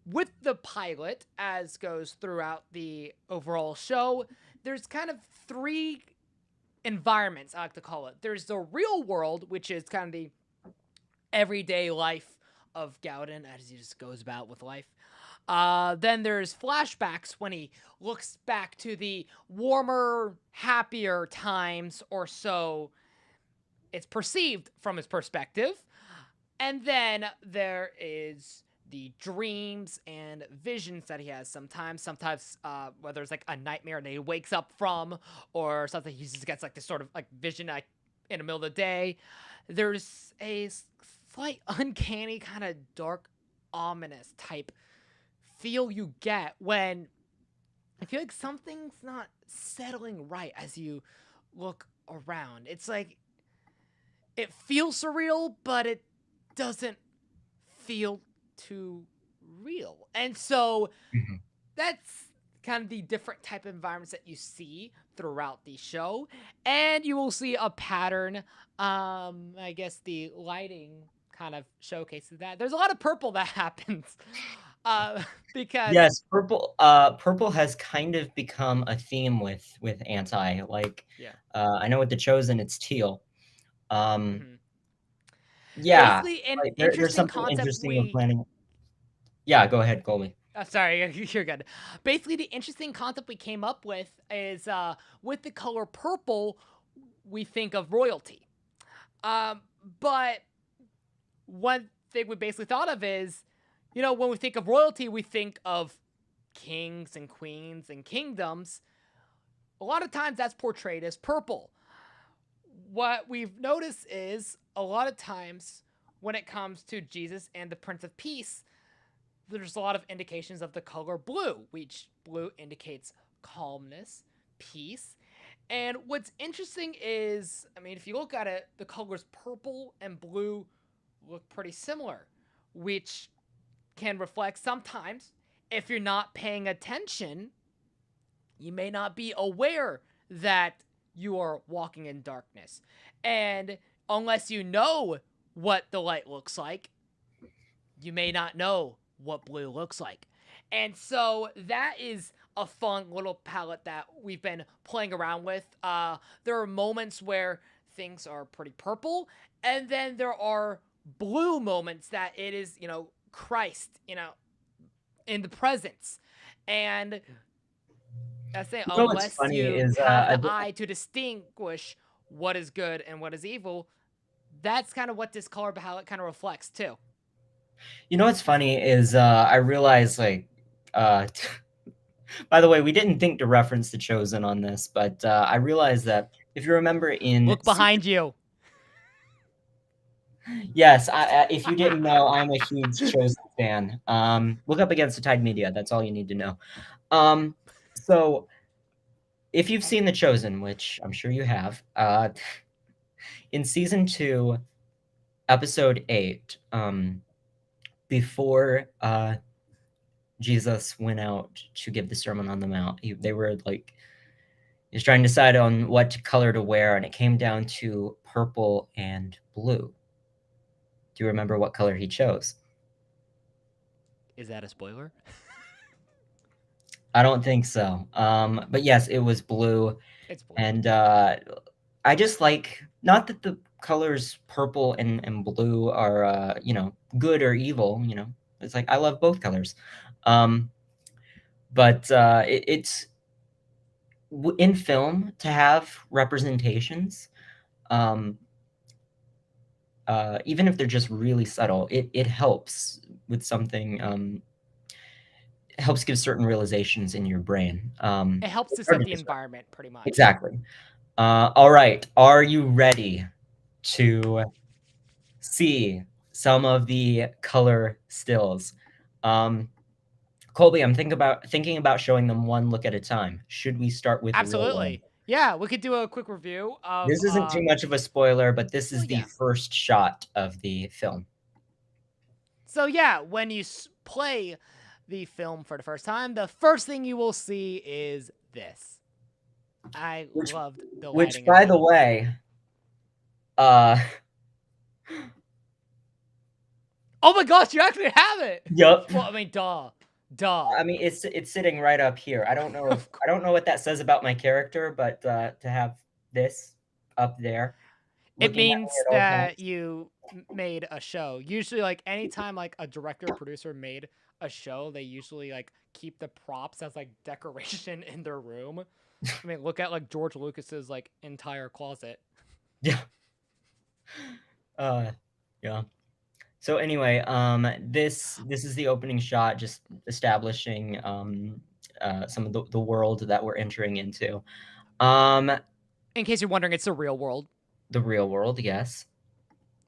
With the pilot, as goes throughout the overall show, there's kind of three environments, I like to call it. There's the real world, which is kind of the everyday life of Gowden as he just goes about with life. Then there's flashbacks when he looks back to the warmer, happier times, or so it's perceived from his perspective. And then there is the dreams and visions that he has sometimes, whether it's like a nightmare that he wakes up from, or something he just gets like this sort of like vision like in the middle of the day. There's a slight uncanny kind of dark, ominous type feel you get when I feel like something's not settling right as you look around. It's like it feels surreal, but it doesn't feel too real. And so that's kind of the different type of environments that you see throughout the show. And you will see a pattern. I guess the lighting kind of showcases that. There's a lot of purple that happens. Because yes, purple has kind of become a theme with Anti. Like, I know with The Chosen, it's teal. Yeah, basically, an like, interesting there's something concept interesting we're planning. Yeah, go ahead, Colby. Sorry, you're good. Basically, the interesting concept we came up with is with the color purple, we think of royalty. But one thing we basically thought of is, you know, when we think of royalty, we think of kings and queens and kingdoms. A lot of times that's portrayed as purple. What we've noticed is a lot of times when it comes to Jesus and the Prince of Peace, there's a lot of indications of the color blue, which blue indicates calmness, peace. And what's interesting is, I mean, if you look at it, the colors purple and blue look pretty similar, which can reflect sometimes if you're not paying attention, you may not be aware that you are walking in darkness. And unless you know what the light looks like, you may not know what blue looks like. And so that is a fun little palette that we've been playing around with. There are moments where things are pretty purple, and then there are blue moments that it is, you know, Christ, you know, in the presence. And that's it. You know what's Unless funny you is, have the eye to distinguish what is good and what is evil, that's kind of what this color palette kind of reflects too. You know what's funny is I realized, like, by the way, we didn't think to reference The Chosen on this, but I realized that if you remember in Look behind you. Yes, if you didn't know, I'm a huge Chosen fan. Look up Against the Tide Media. That's all you need to know. So if you've seen The Chosen, which I'm sure you have, in season 2, episode 8, before Jesus went out to give the Sermon on the Mount, they were like, he was trying to decide on what color to wear, and it came down to purple and blue. Do you remember what color he chose? Is that a spoiler? I don't think so. But yes, it was blue. It's blue. And I just like, not that the colors purple and blue are, good or evil, It's like, I love both colors. But it's in film to have representations, even if they're just really subtle, it helps with something, helps give certain realizations in your brain. It helps to It's hard set the describe. environment pretty much. Exactly. All right. Are you ready to see some of the color stills? Colby, I'm thinking about showing them one look at a time. Should we start with roll one? Absolutely. Yeah, we could do a quick review of. This isn't too much of a spoiler, but this is the yeah. first shot of the film. So yeah, when you play the film for the first time, the first thing you will see is this. I loved the lighting. Which, by the way, oh my gosh, you actually have it. Yep. Well, I mean, duh. I mean, it's sitting right up here. I don't know what that says about my character, but to have this up there, it means that you made a show. Usually, like anytime like a director or producer made a show, they usually like keep the props as like decoration in their room. I mean, look at like George Lucas's like entire closet. Yeah. Yeah. So anyway, this is the opening shot, just establishing some of the world that we're entering into. In case you're wondering, it's the real world. The real world, yes.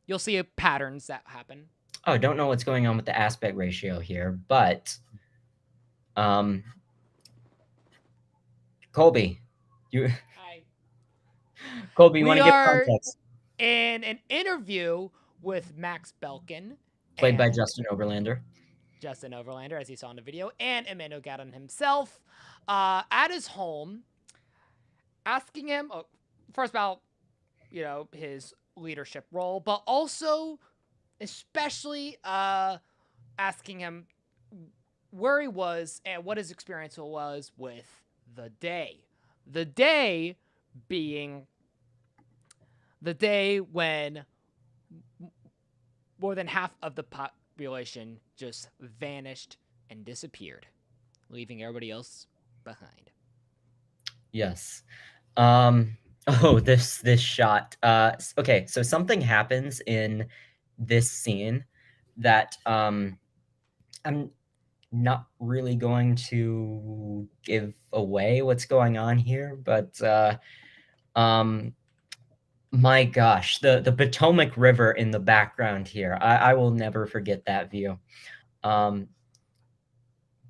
You'll see patterns that happen. Oh, I don't know what's going on with the aspect ratio here, but Colby, Colby, you want to give context? In an interview with Max Belkin, played by Justin Overlander. Justin Overlander, as you saw in the video, and Emmanuel Gadon himself, at his home, asking him first about his leadership role, but also especially asking him where he was and what his experience was with the day. The day being the day when more than half of the population just vanished and disappeared, leaving everybody else behind. Yes. Oh, this shot. Okay, so something happens in this scene that I'm not really going to give away what's going on here, but my gosh, the Potomac River in the background here. I will never forget that view.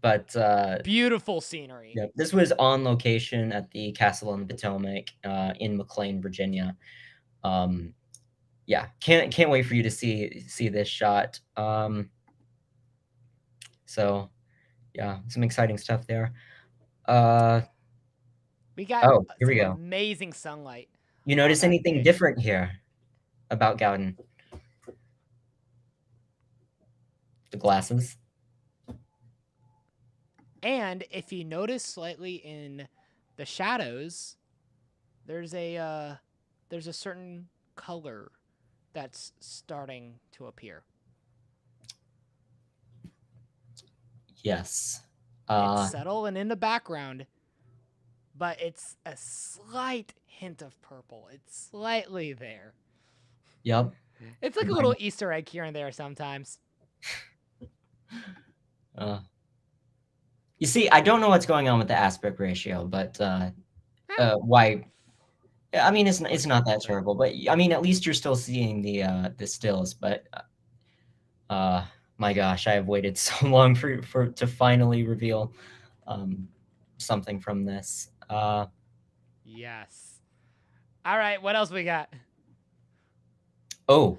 But beautiful scenery. Yeah, this was on location at the Castle on the Potomac in McLean, Virginia. Yeah, can't wait for you to see this shot. So yeah, some exciting stuff there. We got here we go. Amazing sunlight. You notice anything different here about Gowden? The glasses. And if you notice slightly in the shadows, there's a certain color that's starting to appear. Yes. It's subtle and in the background, but it's a slight hint of purple. It's slightly there. Yep. It's like a little Easter egg here and there sometimes. You see, I don't know what's going on with the aspect ratio, but why? I mean, it's not that terrible, but I mean, at least you're still seeing the stills. But my gosh, I have waited so long to finally reveal something from this. Yes. All right, what else we got? Oh,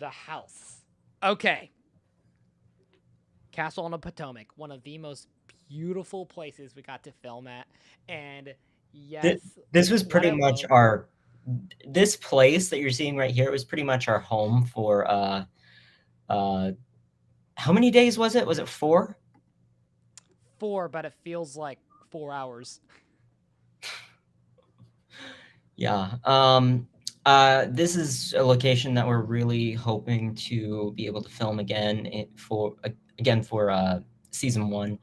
the house. Okay. Castle on the Potomac, one of the most beautiful places we got to film at. And yes, This was what pretty I much love- this place that you're seeing right here was pretty much our home for how many days was it? Was it 4? 4, but it feels like 4 hours. Yeah. This is a location that we're really hoping to be able to film again for season 1.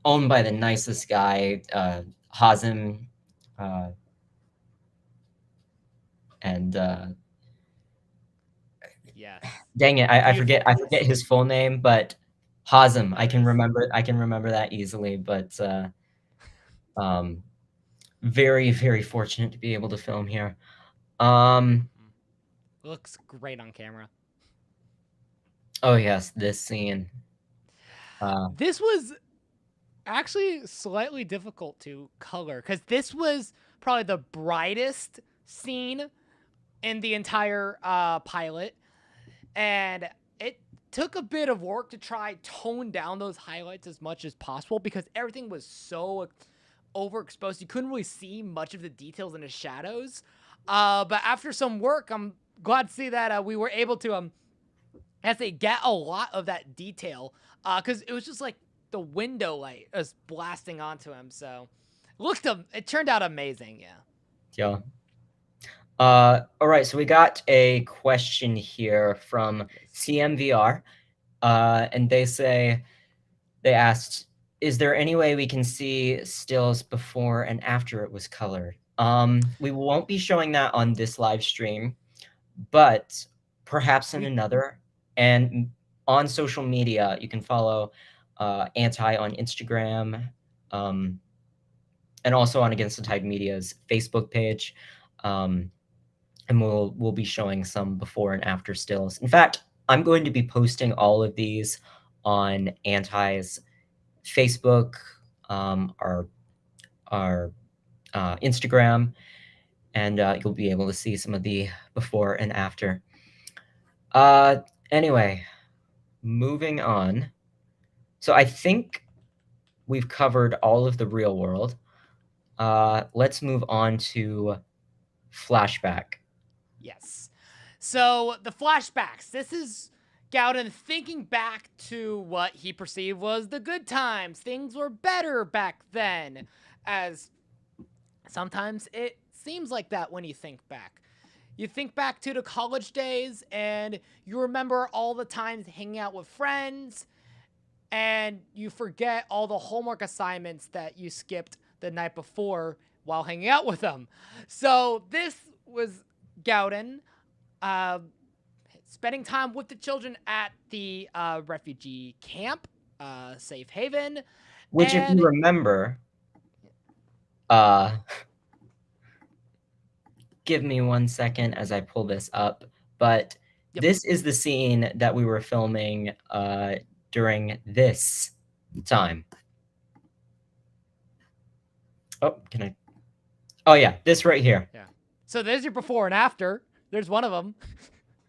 Owned by the nicest guy, Hazem, and yes. Dang it, I forget Beautiful. his full name, but Hazem. I can remember that easily, but very, very fortunate to be able to film here. Looks great on camera. Oh yes, this scene. This was actually slightly difficult to color because this was probably the brightest scene in the entire pilot, and it took a bit of work to try tone down those highlights as much as possible because everything was so overexposed. You couldn't really see much of the details in the shadows. But after some work, I'm glad to see that we were able to get a lot of that detail because it was just like the window light was blasting onto him. So it turned out amazing. Yeah. All right, so we got a question here from CMVR, and they asked, is there any way we can see stills before and after it was colored? We won't be showing that on this live stream, but perhaps in another. And on social media, you can follow Anti on Instagram, and also on Against the Tide Media's Facebook page. And we'll be showing some before and after stills. In fact, I'm going to be posting all of these on Anti's Facebook, our Instagram, and you'll be able to see some of the before and after. Anyway, moving on. So I think we've covered all of the real world. Let's move on to flashback. Yes. So the flashbacks. This is Gowden thinking back to what he perceived was the good times. Things were better back then, as sometimes it seems like that when you think back. You think back to the college days and you remember all the times hanging out with friends, and you forget all the homework assignments that you skipped the night before while hanging out with them. So this was Gowden spending time with the children at the refugee camp, Safe Haven. Which, if you remember, give me 1 second as I pull this up, but this is the scene that we were filming during this time. Oh, can I? Oh yeah, this right here. Yeah. So there's your before and after. There's one of them.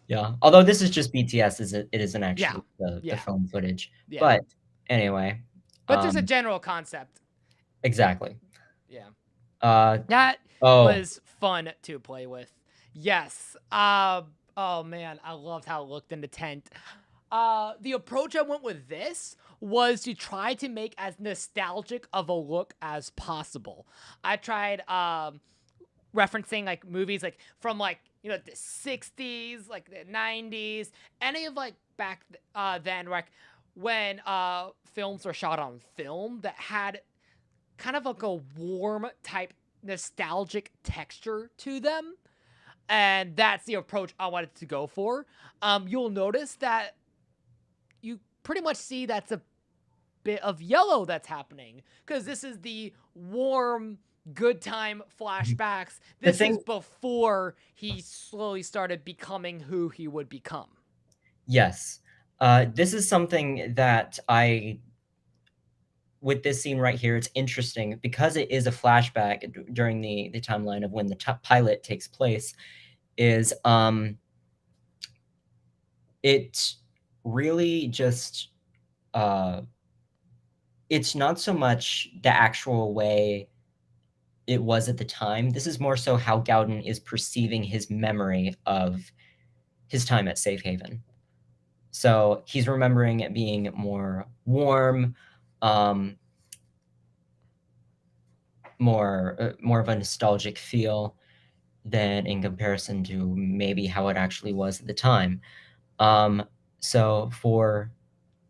Yeah, although this is just BTS, it isn't actually the film footage. Yeah. But anyway. But there's a general concept. Exactly. Yeah. That was fun to play with. Yes. Oh man, I loved how it looked in the tent. The approach I went with this was to try to make as nostalgic of a look as possible. I tried referencing like movies like from like, you know, the 60s, like the 90s, any of like back then, like when films were shot on film that had kind of like a warm type nostalgic texture to them. And that's the approach I wanted to go for. You'll notice that you pretty much see that's a bit of yellow that's happening because this is the warm, good time flashbacks. This is before he slowly started becoming who he would become. Yes. This is something that with this scene right here, it's interesting because it is a flashback during the timeline of when the pilot takes place. is it really just it's not so much the actual way it was at the time. This is more so how Gowden is perceiving his memory of his time at Safe Haven. So he's remembering it being more warm, more of a nostalgic feel than in comparison to maybe how it actually was at the time. So for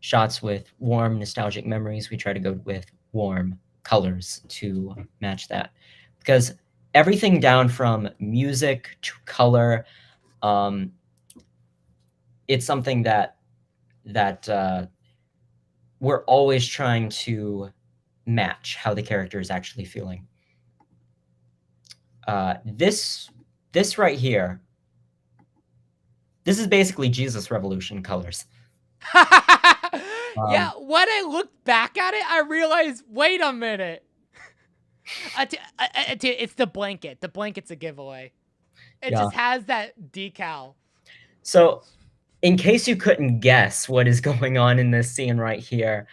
shots with warm, nostalgic memories, we try to go with warm colors to match that. Because everything down from music to color, it's something that we're always trying to match how the character is actually feeling. This right here, this is basically Jesus Revolution colors. Yeah, when I looked back at it, I realized, wait a minute. It's the blanket. The blanket's a giveaway. It Yeah. just has that decal. So, in case you couldn't guess what is going on in this scene right here,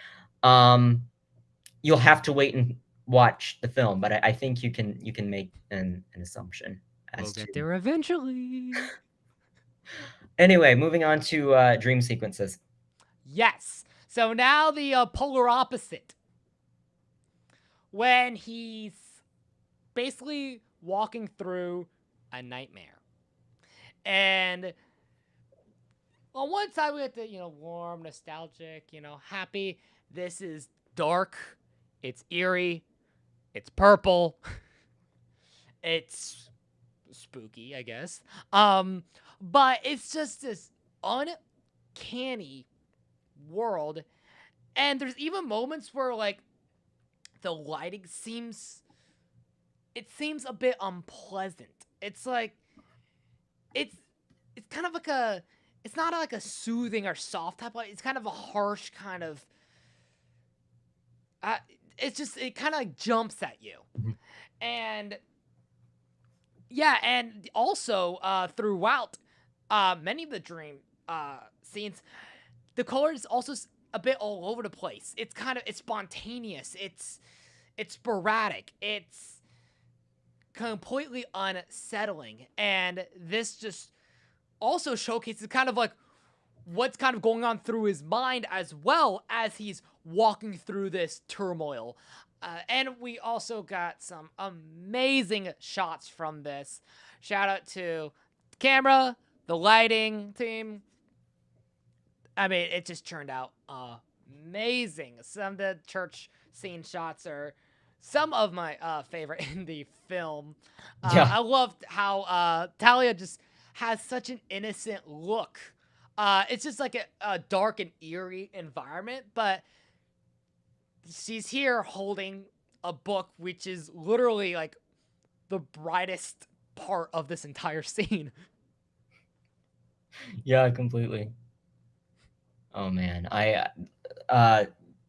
you'll have to wait and watch the film, but I think you can make an assumption as We'll to. get there eventually. Anyway, moving on to dream sequences. Yes. So now the polar opposite. When he's basically walking through a nightmare. And on one side we get the, warm, nostalgic, happy. This is dark. It's eerie. It's purple. It's spooky, I guess. But it's just this uncanny world. And there's even moments where, like, the lighting seems a bit unpleasant. It's like, it's kind of like it's not like a soothing or soft type of, it's kind of a harsh kind of, it kind of like jumps at you. And yeah, and also throughout many of the dream scenes, the color is also a bit all over the place. It's spontaneous. It's sporadic. It's completely unsettling. And this just also showcases kind of like what's kind of going on through his mind as well as he's walking through this turmoil. And we also got some amazing shots from this. Shout out to the camera, the lighting team. I mean, it just turned out amazing. Some of the church scene shots are some of my favorite in the film. Yeah. I loved how Talia just has such an innocent look. It's just like a dark and eerie environment, but she's here holding a book, which is literally like the brightest part of this entire scene. Yeah, completely. Oh man,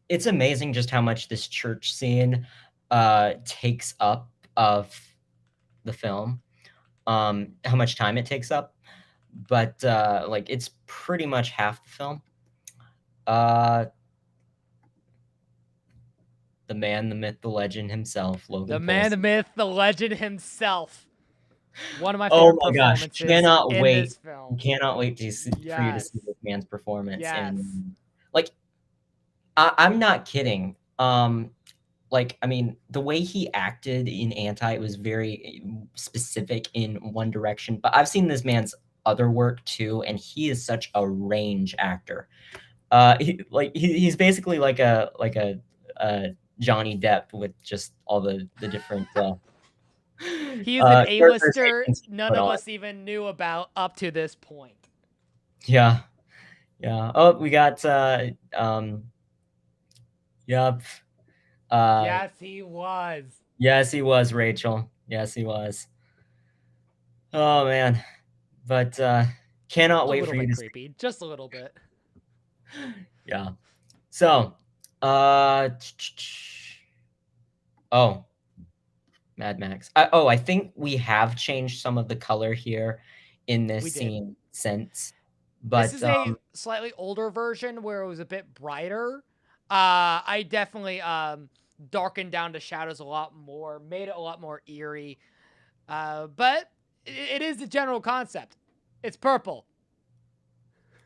it's amazing just how much this church scene takes up of the film, how much time it takes up, but like it's pretty much half the film. The man, the myth, the legend himself, Logan. The man, the myth, the legend himself. One of my Oh favorite my gosh! performances Cannot in wait! this film. Cannot wait for you to Yes. see this man's performance. Yes. And like, I'm not kidding. Like, I mean, the way he acted in Anti, it was very specific in one direction. But I've seen this man's other work too, and he is such a range actor. He's basically like a Johnny Depp with just all the different. He's an A-lister characterizations he none put of on. us even knew about up to this point. Yeah. Oh, we got yep. Yes, he was. Yes, he was, Rachel. Yes, he was. Oh man. But cannot wait for you to see. Creepy, just a little bit. Yeah. So, Mad Max. I think we have changed some of the color here in this We did. scene since. But This is a slightly older version where it was a bit brighter. I definitely darkened down the shadows a lot more, made it a lot more eerie. But it is the general concept. It's purple.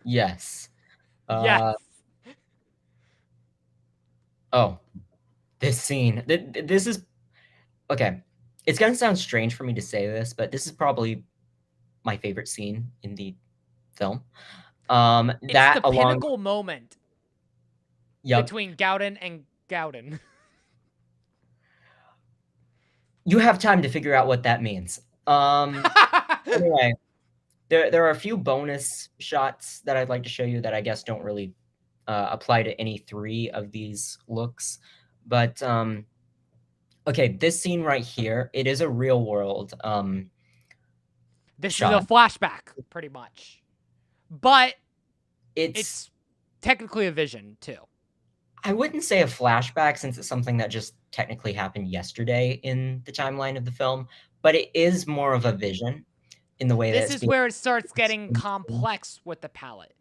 yes. Yes. Oh, this scene. This is okay. It's gonna sound strange for me to say this, but this is probably my favorite scene in the film. It's That the along, pinnacle moment yep. between Gowden and Gowden. You have time to figure out what that means. Anyway, there are a few bonus shots that I'd like to show you that I guess don't really apply to any three of these looks. But okay, this scene right here, it is a real world This shot. is a flashback, pretty much. But it's technically a vision, too. I wouldn't say a flashback since it's something that just technically happened yesterday in the timeline of the film, but it is more of a vision in the way that This is where it starts getting complex with the palette.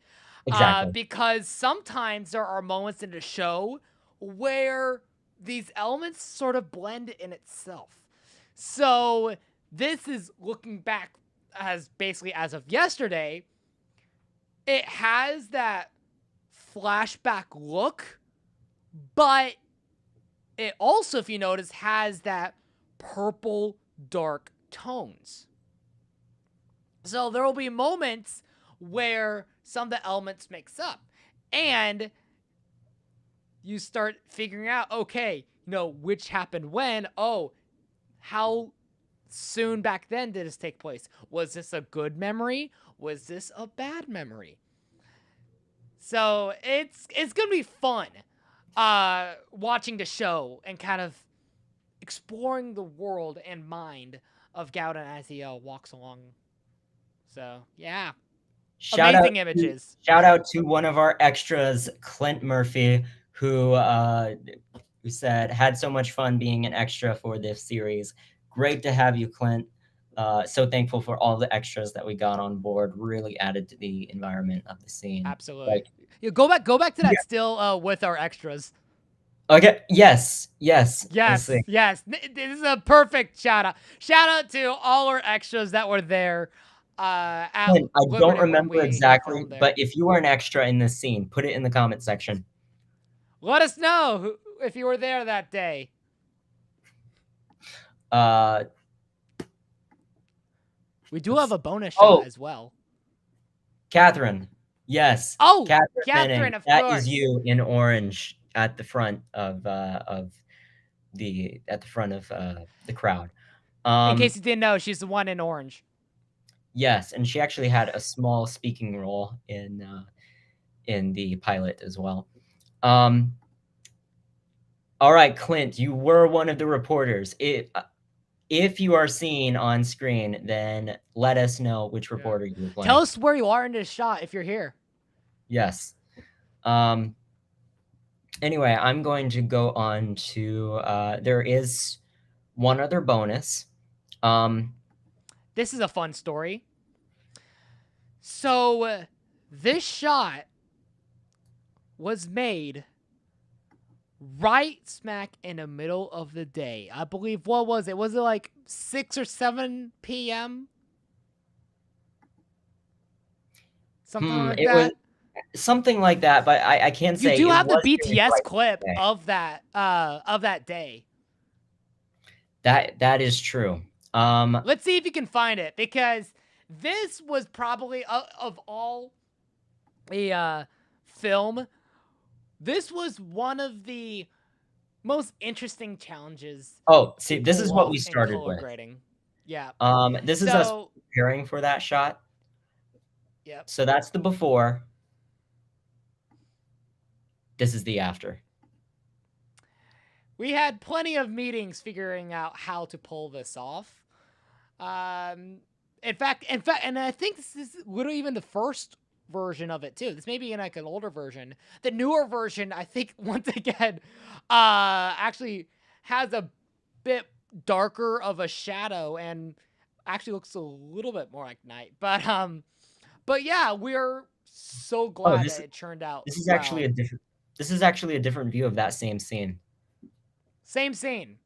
Exactly. Because sometimes there are moments in the show where these elements sort of blend in itself. So this is looking back as basically as of yesterday. It has that flashback look, but it also, if you notice, has that purple dark tones. So there will be moments where some of the elements mix up, and you start figuring out, okay, which happened when. Oh, how soon back then did this take place? Was this a good memory? Was this a bad memory? So it's gonna be fun watching the show and kind of exploring the world and mind of Gowden as he walks along. So yeah, amazing images. Shout out to one of our extras, Clint Murphy, who said had so much fun being an extra for this series. Great to have you, Clint. So thankful for all the extras that we got on board. Really added to the environment of the scene. Absolutely. Go back to that still with our extras. Okay. Yes. Yes. This is a perfect shout out. Shout out to all our extras that were there. I don't remember exactly, but if you were an extra in this scene, put it in the comment section. Let us know if you were there that day. We do have a bonus shot as well. Catherine. Yes. Oh, Catherine, Bennett, of that course. is you in orange at the front of the crowd. In case you didn't know, she's the one in orange. Yes, and she actually had a small speaking role in the pilot as well. All right, Clint, you were one of the reporters. If you are seen on screen, then let us know which reporter you were playing. Tell us where you are in this shot if you're here. Yes. Anyway, I'm going to go on to there is one other bonus. This is a fun story. So this shot was made right smack in the middle of the day. I believe, what was it? Was it like 6 or 7 p.m.? Something like that? Was something like that, but I can't say. You do have the BTS clip of that day. That is true. Let's see if you can find it, because this was probably of all a film, this was one of the most interesting challenges. Oh, see, this is what we started with. Grading. Yeah. This is us preparing for that shot. Yep. So that's the before. This is the after. We had plenty of meetings figuring out how to pull this off. In fact, and I think this is literally even the first version of it too. This may be in like an older version. The newer version, I think, once again, actually has a bit darker of a shadow, and actually looks a little bit more like night. But yeah, we're so Oh, glad that it turned out this is well. actually a different. This is actually a different view of that same scene. Same scene.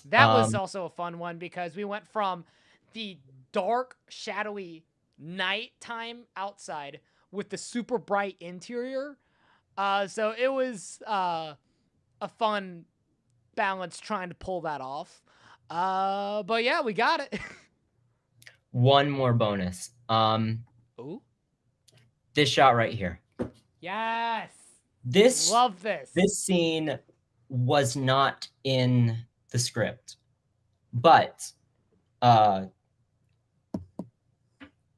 That was Um, also a fun one because we went from the dark, shadowy nighttime outside with the super bright interior. So it was a fun balance trying to pull that off. But yeah, we got it. One more bonus. Ooh. This shot right here. Yes. This Love this. This scene was not in the script, but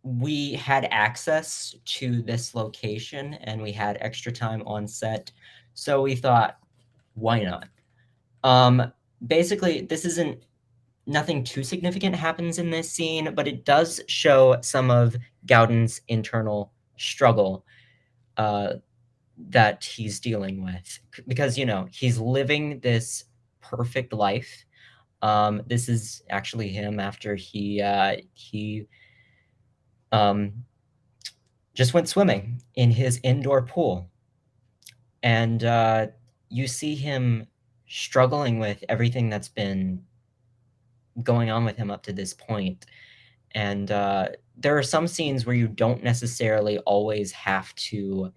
we had access to this location and we had extra time on set, so we thought, why not? Basically, this isn't nothing too significant happens in this scene, but it does show some of Gowden's internal struggle that he's dealing with, because he's living this perfect life. This is actually him after he just went swimming in his indoor pool, and you see him struggling with everything that's been going on with him up to this point. And there are some scenes where you don't necessarily always have to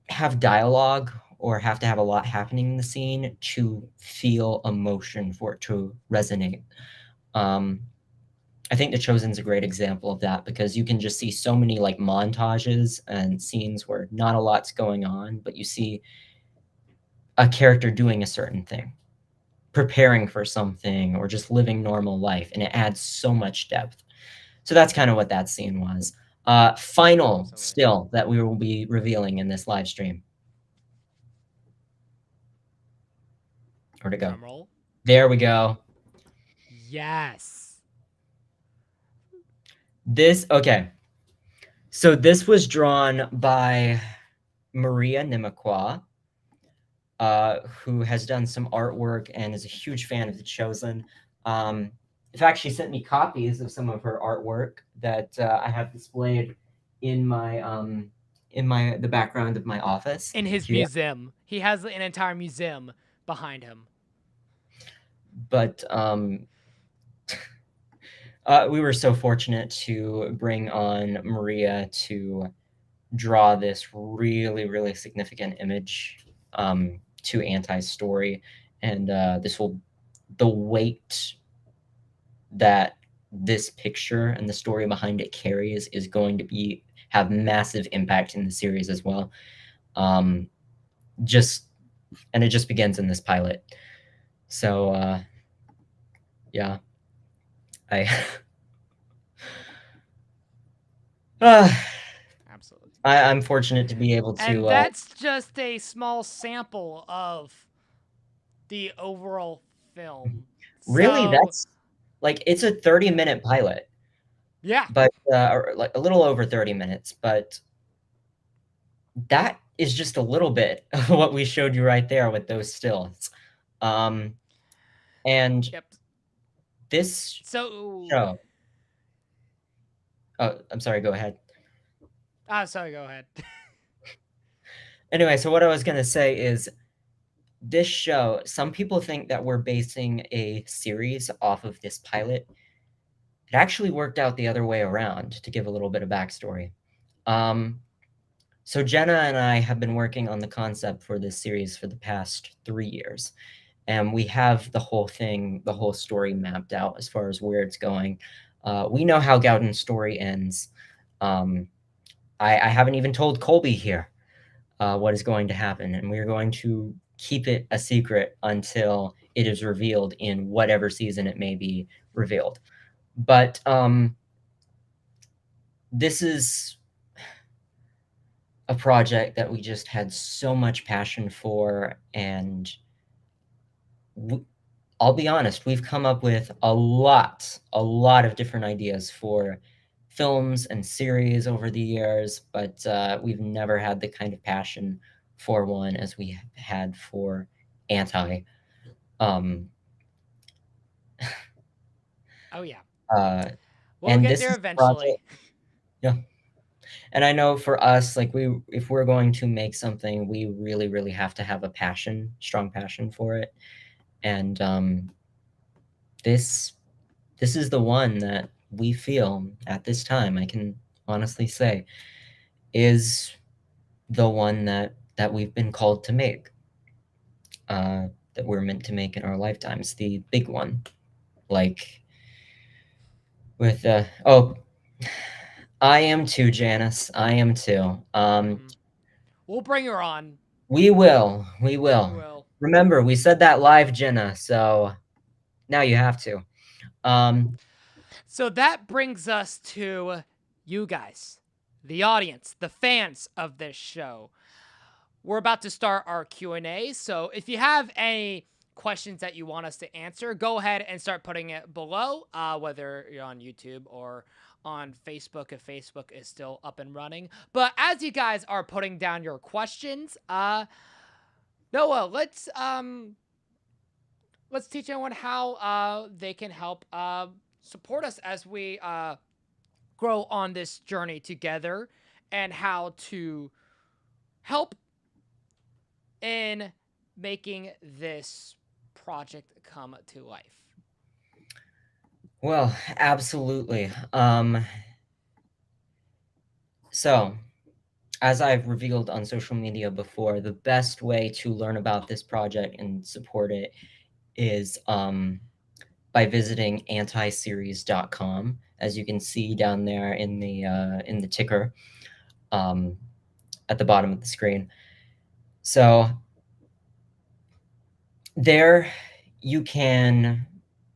have dialogue or have to have a lot happening in the scene to feel emotion for it to resonate. I think The Chosen's a great example of that, because you can just see so many like montages and scenes where not a lot's going on, but you see a character doing a certain thing, preparing for something, or just living normal life, and it adds so much depth. So that's kind of what that scene was. Final still that we will be revealing in this live stream. Where'd it go? Drumroll. There we go. Yes. Okay. So this was drawn by Maria Nimaqua, who has done some artwork and is a huge fan of The Chosen. In fact, she sent me copies of some of her artwork that I have displayed in the background of my office. In his museum. He has an entire museum behind him. But we were so fortunate to bring on Maria to draw this really, really significant image to Anti's story. And the weight that this picture and the story behind it carries is going to have massive impact in the series as well. And it just begins in this pilot. So yeah, Absolutely. I'm fortunate to be able to. And that's just a small sample of the overall film. Really, So, that's like, it's a 30-minute pilot. Yeah. But like a little over 30 minutes, but that is just a little bit of what we showed you right there with those stills. And this show. Oh, I'm sorry, go ahead. Sorry, go ahead. Anyway, so what I was going to say is, this show, some people think that we're basing a series off of this pilot. It actually worked out the other way around, to give a little bit of backstory. So Jenna and I have been working on the concept for this series for the past 3 years. And we have the whole story mapped out as far as where it's going. We know how Gowden's story ends. I haven't even told Colby here what is going to happen, and we're going to keep it a secret until it is revealed in whatever season it may be revealed. But this is a project that we just had so much passion for, and I'll be honest, we've come up with a lot of different ideas for films and series over the years, but we've never had the kind of passion for one as we had for Anti. Oh yeah. We'll and get this there is eventually. Yeah. And I know for us, like if we're going to make something, we really, really have to have a passion, strong passion for it. And this is the one that we feel at this time, I can honestly say, is the one that we've been called to make, that we're meant to make in our lifetimes, the big one. Like with I am too, Janice. I am too. We'll bring her on. We will. Remember, we said that live, Jenna, so now you have to. So that brings us to you guys, the audience, the fans of this show. We're about to start our Q&A, so if you have any questions that you want us to answer, go ahead and start putting it below, whether you're on YouTube or on Facebook, if Facebook is still up and running. But as you guys are putting down your questions, Noah, let's teach everyone how they can help support us as we grow on this journey together, and how to help in making this project come to life. Well, absolutely. So, as I've revealed on social media before, the best way to learn about this project and support it is by visiting antiseries.com, as you can see down there in the ticker at the bottom of the screen. So there you can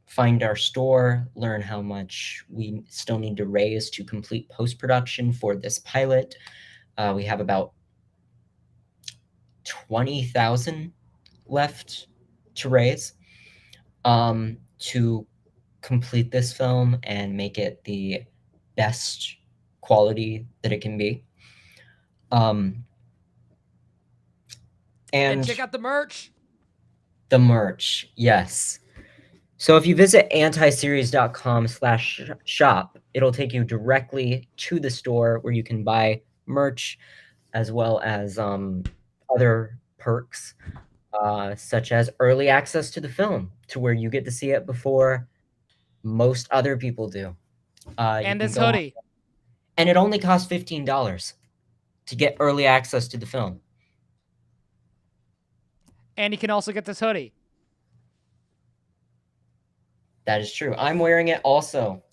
find our store, learn how much we still need to raise to complete post-production for this pilot. We have about 20,000 left to raise to complete this film and make it the best quality that it can be. And check out the merch. The merch, yes. So if you visit antiseries.com/shop, it'll take you directly to the store where you can buy merch, as well as other perks, such as early access to the film, to where you get to see it before most other people do. And this hoodie. And it only costs $15 to get early access to the film. And you can also get this hoodie. That is true. I'm wearing it also.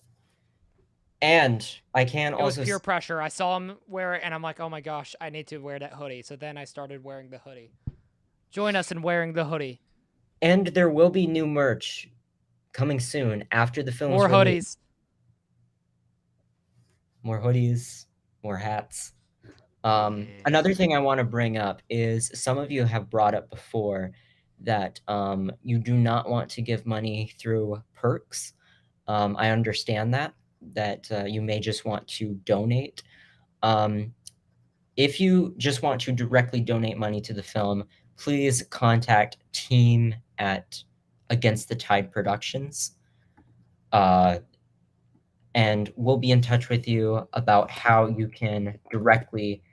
And I can also... It was peer pressure. I saw him wear it, and I'm like, oh my gosh, I need to wear that hoodie. So then I started wearing the hoodie. Join us in wearing the hoodie. And there will be new merch coming soon after the film's More release. hoodies. More hoodies, more hats. Another thing I want to bring up is some of you have brought up before that you do not want to give money through perks. I understand that you may just want to donate. If you just want to directly donate money to the film, please contact team at Against the Tide Productions. And we'll be in touch with you about how you can directly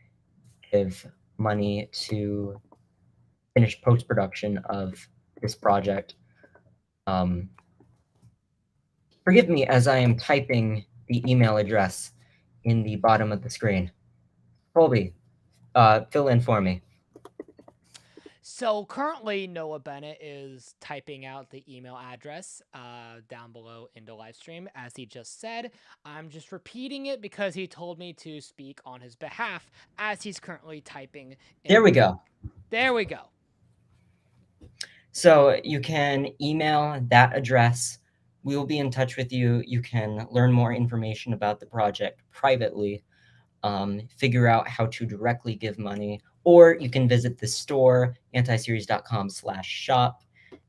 give money to finish post-production of this project. Forgive me as I am typing the email address in the bottom of the screen. Colby, fill in for me. So currently, Noah Bennett is typing out the email address down below in the live stream, as he just said. I'm just repeating it because he told me to speak on his behalf as he's currently typing. There we go. There we go. So you can email that address. We will be in touch with you. You can learn more information about the project privately, figure out how to directly give money, or you can visit the store, antiseries.com/shop,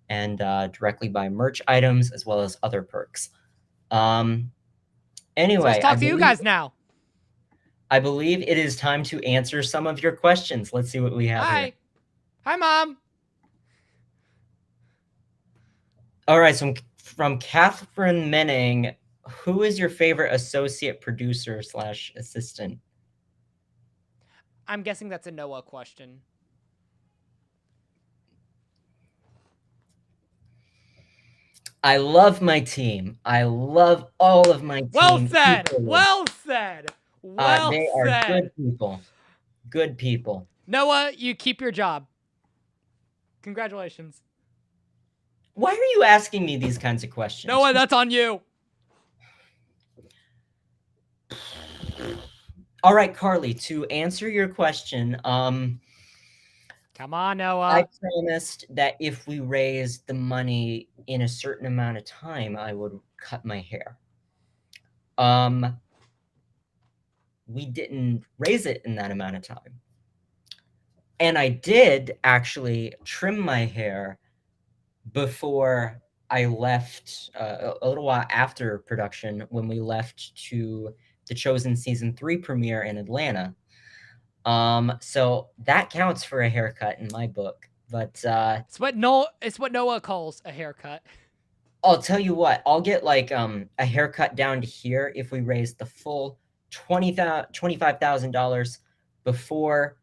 and directly buy merch items as well as other perks. Anyway, so let's talk to you guys now. I believe it is time to answer some of your questions. Let's see what we have here. Hi, Mom. All right, some From Catherine Menning, who is your favorite associate producer / assistant? I'm guessing that's a Noah question. I love my team. I love all of my team. Well said. equally. Well said. Well They said. are good people. Good people. Noah, you keep your job. Congratulations. Why are you asking me these kinds of questions? Noah, that's on you. All right, Carly, to answer your question, come on, Noah. I promised that if we raised the money in a certain amount of time, I would cut my hair. We didn't raise it in that amount of time. And I did actually trim my hair before I left, a little while after production, when we left to the Chosen Season 3 premiere in Atlanta. So that counts for a haircut in my book. But it's what Noah calls a haircut. I'll tell you what, I'll get like a haircut down to here if we raise the full $25,000 before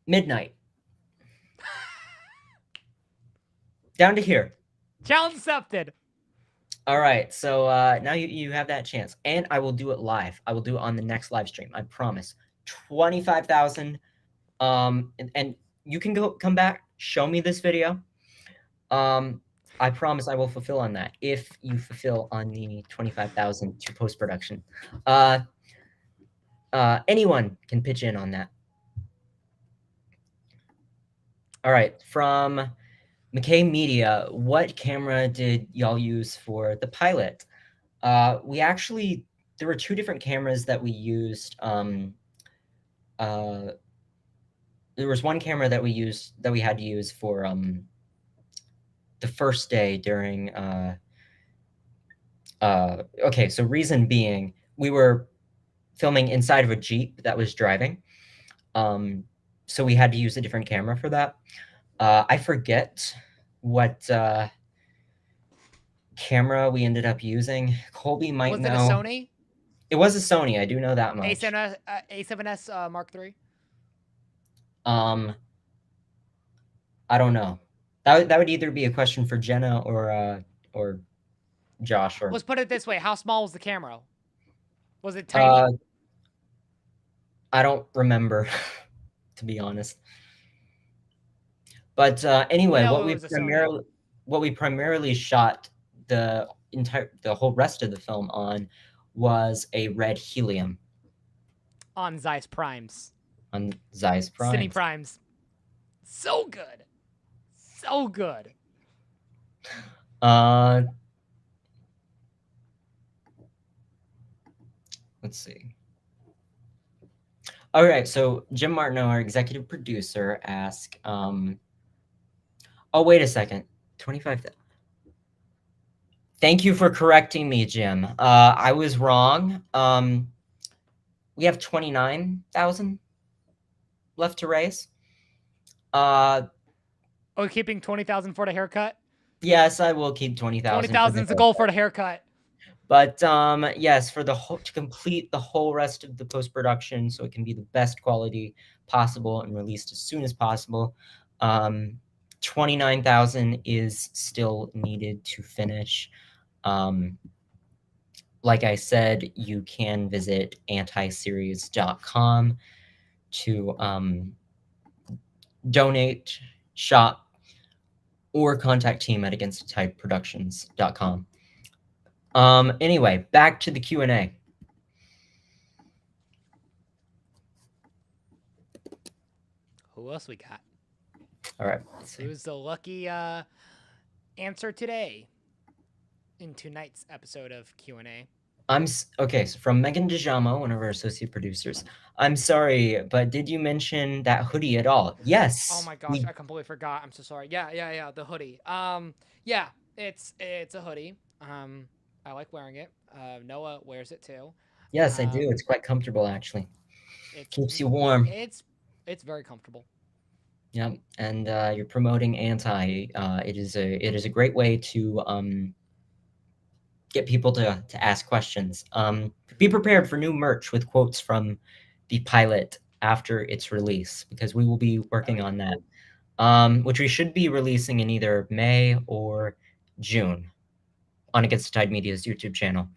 midnight. Down to here. Challenge accepted. All right, so now you have that chance, and I will do it live. I will do it on the next live stream. I promise. 25,000. And you can come back, show me this video. I promise I will fulfill on that if you fulfill on the 25,000 to post production. Anyone can pitch in on that. All right, from McKay Media, what camera did y'all use for the pilot? There were two different cameras that we used. There was one camera that we had to use for the first day during. Okay, so reason being, we were filming inside of a Jeep that was driving, so we had to use a different camera for that. I forget what camera we ended up using. Colby might know. Was it a Sony? It was a Sony. I do know that much. A7S Mark III. I don't know. That would either be a question for Jenna or Josh. Or let's put it this way: how small was the camera? Was it tiny? I don't remember, to be honest. But anyway, what we primarily shot the whole rest of the film on was a red helium. On Zeiss Primes. On Zeiss Primes. Cine Primes. So good. So good. Let's see. All right, so Jim Martineau, our executive producer, asked, oh, wait a second. 25. Thank you for correcting me, Jim. I was wrong. We have 29,000 left to raise. Keeping 20,000 for the haircut? Yes, I will keep 20,000. 20,000 is the goal for the haircut. But yes, to complete the whole rest of the post-production, so it can be the best quality possible and released as soon as possible. 29,000 is still needed to finish. Like I said, you can visit antiseries.com to donate, shop, or contact team at againstthetypeproductions.com. Anyway, back to the Q&A. Who else we got? All right. Who's the lucky answer today in tonight's episode of Q&A? Okay, so from Megan DeJamo, one of our associate producers. I'm sorry, but did you mention that hoodie at all? Yes. Oh my gosh, I completely forgot. I'm so sorry. Yeah, the hoodie. Yeah, it's a hoodie. I like wearing it. Noah wears it too. Yes, I do. It's quite comfortable, actually. It keeps you warm. It's very comfortable. Yep, and you're promoting anti. It is a great way to get people to ask questions. Be prepared for new merch with quotes from the pilot after its release, because we will be working on that, which we should be releasing in either May or June on Against the Tide Media's YouTube channel.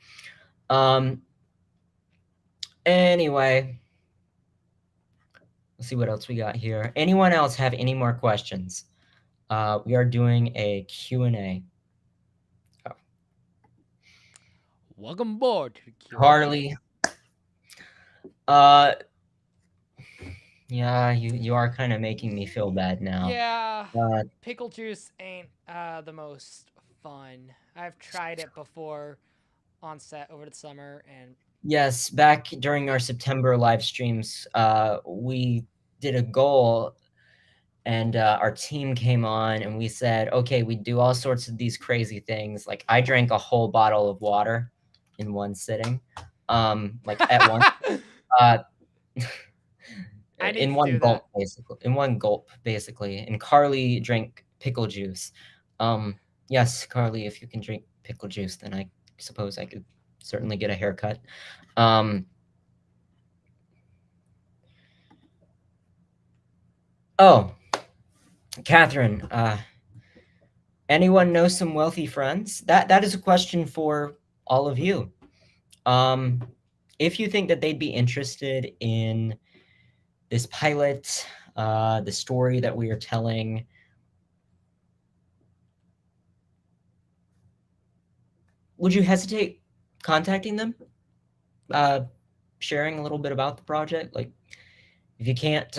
Anyway, let's see what else we got here. Anyone else have any more questions? We are doing a Q&A. Welcome aboard to Q&A. Carly. Yeah, you are kind of making me feel bad now. Yeah, pickle juice ain't the most fun. I've tried it before on set over the summer, and Yes, back during our September live streams, we did a goal, and our team came on, and we said, okay, we do all sorts of these crazy things. Like, I drank a whole bottle of water in one sitting, like at once. In one gulp, basically. And Carly drank pickle juice. Yes, Carly, if you can drink pickle juice, then I suppose I could certainly get a haircut. Oh, Catherine, anyone know some wealthy friends? That is a question for all of you. If you think that they'd be interested in this pilot, the story that we are telling, would you hesitate contacting them? Sharing a little bit about the project? Like, if you can't,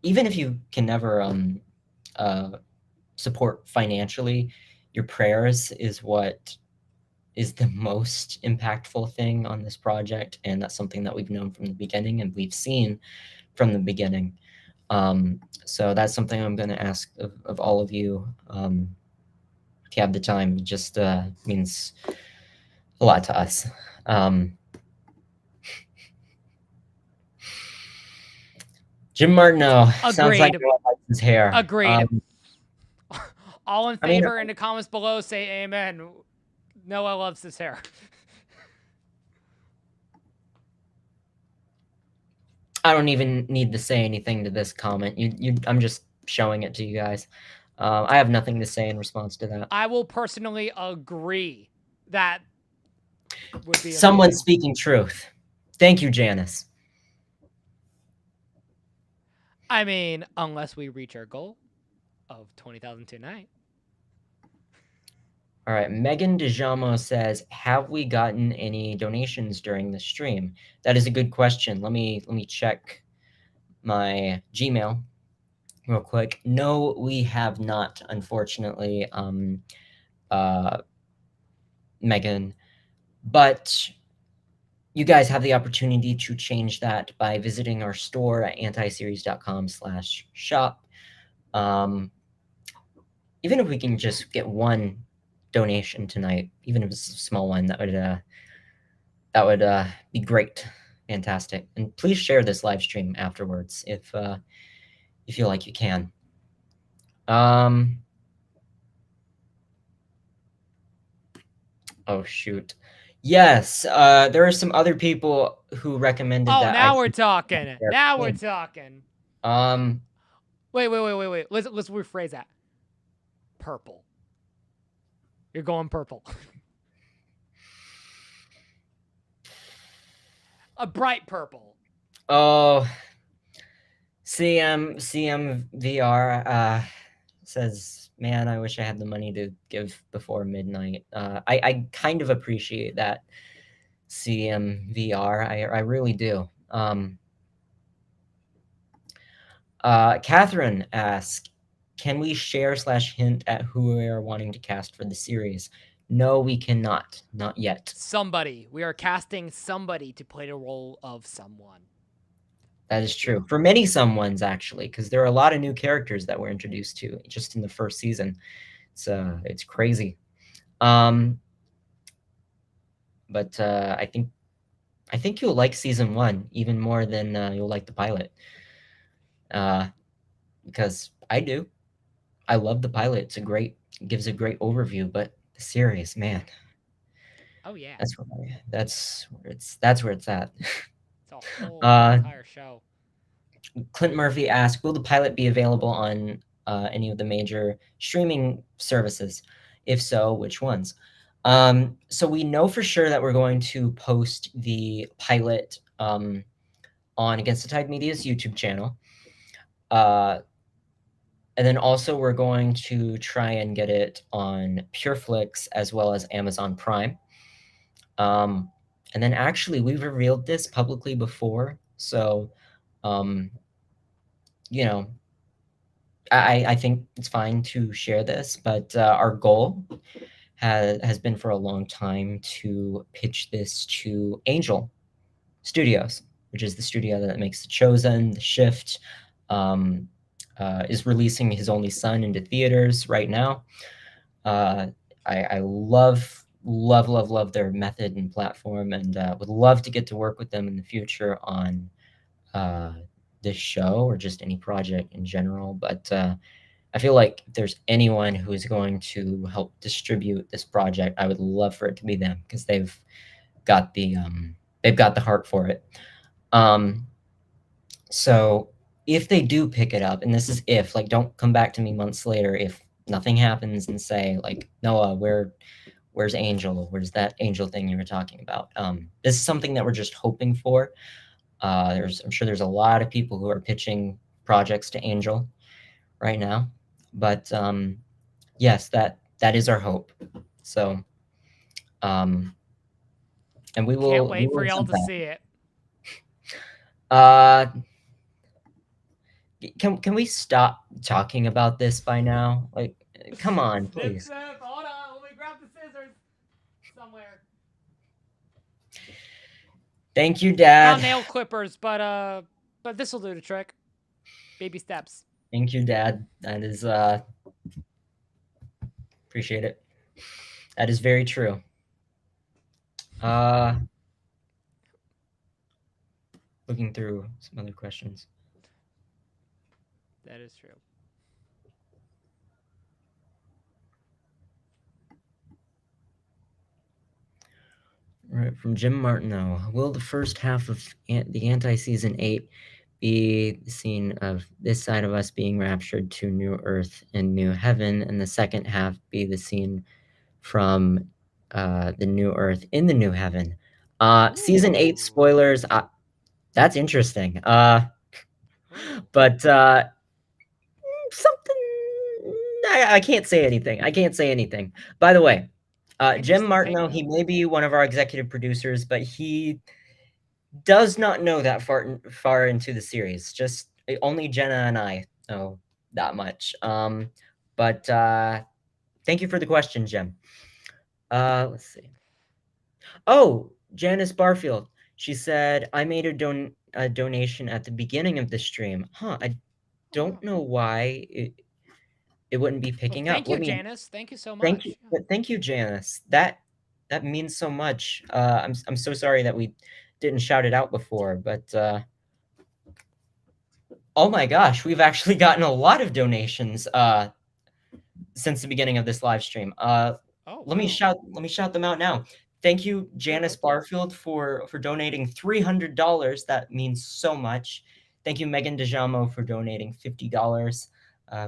even if you can never support financially, your prayers is what is the most impactful thing on this project, and that's something that we've known from the beginning and we've seen from the beginning. So that's something I'm going to ask of all of you. If you have the time, it just means a lot to us. Jim Martineau, sounds like he likes his hair. Agreed. All in favor in the comments below, say amen. Noah loves his hair. I don't even need to say anything to this comment. I'm just showing it to you guys. I have nothing to say in response to that. I will personally agree that would be someone amazing. Speaking truth. Thank you, Janice. I mean, unless we reach our goal of 20,000 tonight. All right, Megan DeJamo says, "Have we gotten any donations during the stream?" That is a good question. Let me check my Gmail real quick. No, we have not, unfortunately, Megan. But you guys have the opportunity to change that by visiting our store at antiseries.com/shop. Even if we can just get one donation tonight, even if it's a small one, that would be great. Fantastic. And please share this live stream afterwards if you feel like you can. Oh shoot. Yes, there are some other people who recommended that. Now we're talking. Now we're talking. Wait. Let's rephrase that. Purple. You're going purple. A bright purple. Oh, CMVR says, "Man, I wish I had the money to give before midnight." I kind of appreciate that, CMVR. I really do. Catherine asks, "Can we share/hint at who we are wanting to cast for the series?" No, we cannot. Not yet. Somebody. We are casting somebody to play the role of someone. That is true. For many someones, actually, because there are a lot of new characters that we're introduced to just in the first season. It's crazy. But I think you'll like season 1 even more than you'll like the pilot. because I do. I love the pilot. It gives a great overview, but the series, man, Oh yeah, that's where it's at. it's a whole Uh, entire show. Clint Murphy asked, "Will the pilot be available on any of the major streaming services? If so, which ones?" So we know for sure that we're going to post the pilot on Against the Tide Media's YouTube channel. And then also we're going to try and get it on PureFlix as well as Amazon Prime. And then actually we've revealed this publicly before, so you know, I think it's fine to share this, but our goal has been for a long time to pitch this to Angel Studios, which is the studio that makes The Chosen, The Shift, is releasing His Only Son into theaters right now. I love their method and platform, and would love to get to work with them in the future on this show or just any project in general. But I feel like if there's anyone who is going to help distribute this project, I would love for it to be them, because they've got the heart for it. So if they do pick it up, and this is if, like, don't come back to me months later if nothing happens and say, like, Noah, where's Angel? Where's that Angel thing you were talking about? This is something that we're just hoping for. I'm sure there's a lot of people who are pitching projects to Angel right now, but yes, that is our hope. So, and we will. Can't wait we for will y'all jump to back. see it. Can we stop talking about this by now? Like, come on, please. Hold on, let me grab the scissors somewhere. Thank you, Dad. Found nail clippers, but this will do the trick. Baby steps. Thank you, Dad. That is appreciate it. That is very true. Looking through some other questions. That is true. Right, from Jim Martineau. Will the first half of the anti-season 8 be the scene of this side of us being raptured to new earth and new heaven, and the second half be the scene from the new earth in the new heaven? Season 8 spoilers. That's interesting. But something. I can't say anything. I can't say anything. By the way, Jim Martineau, he may be one of our executive producers, but he does not know that far into the series. Just only Jenna and I know that much. But thank you for the question, Jim. Let's see. Oh, Janice Barfield. She said, I made a donation at the beginning of the stream. Huh, I don't know why it wouldn't be picking up. Thank you, Janice. Thank you so much. Thank you, thank you, Janice. That means so much. I'm so sorry that we didn't shout it out before, but oh my gosh, we've actually gotten a lot of donations since the beginning of this live stream. Let me shout them out now. Thank you, Janice Barfield, for donating $300. That means so much. Thank you, Megan DeJamo, for donating $50,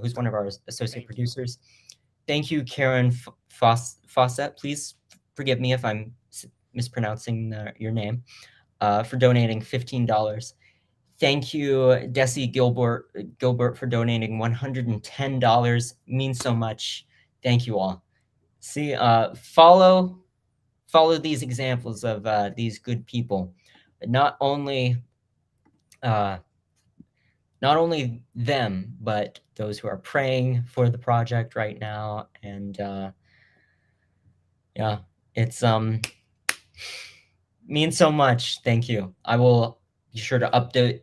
who's one of our associate producers. Thank you, Karen Fawcett. Please forgive me if I'm mispronouncing your name, for donating $15. Thank you, Desi Gilbert, for donating $110. Means so much. Thank you all. See, follow these examples of these good people. Not only them, but those who are praying for the project right now. And yeah, it's means so much. Thank you. I will be sure to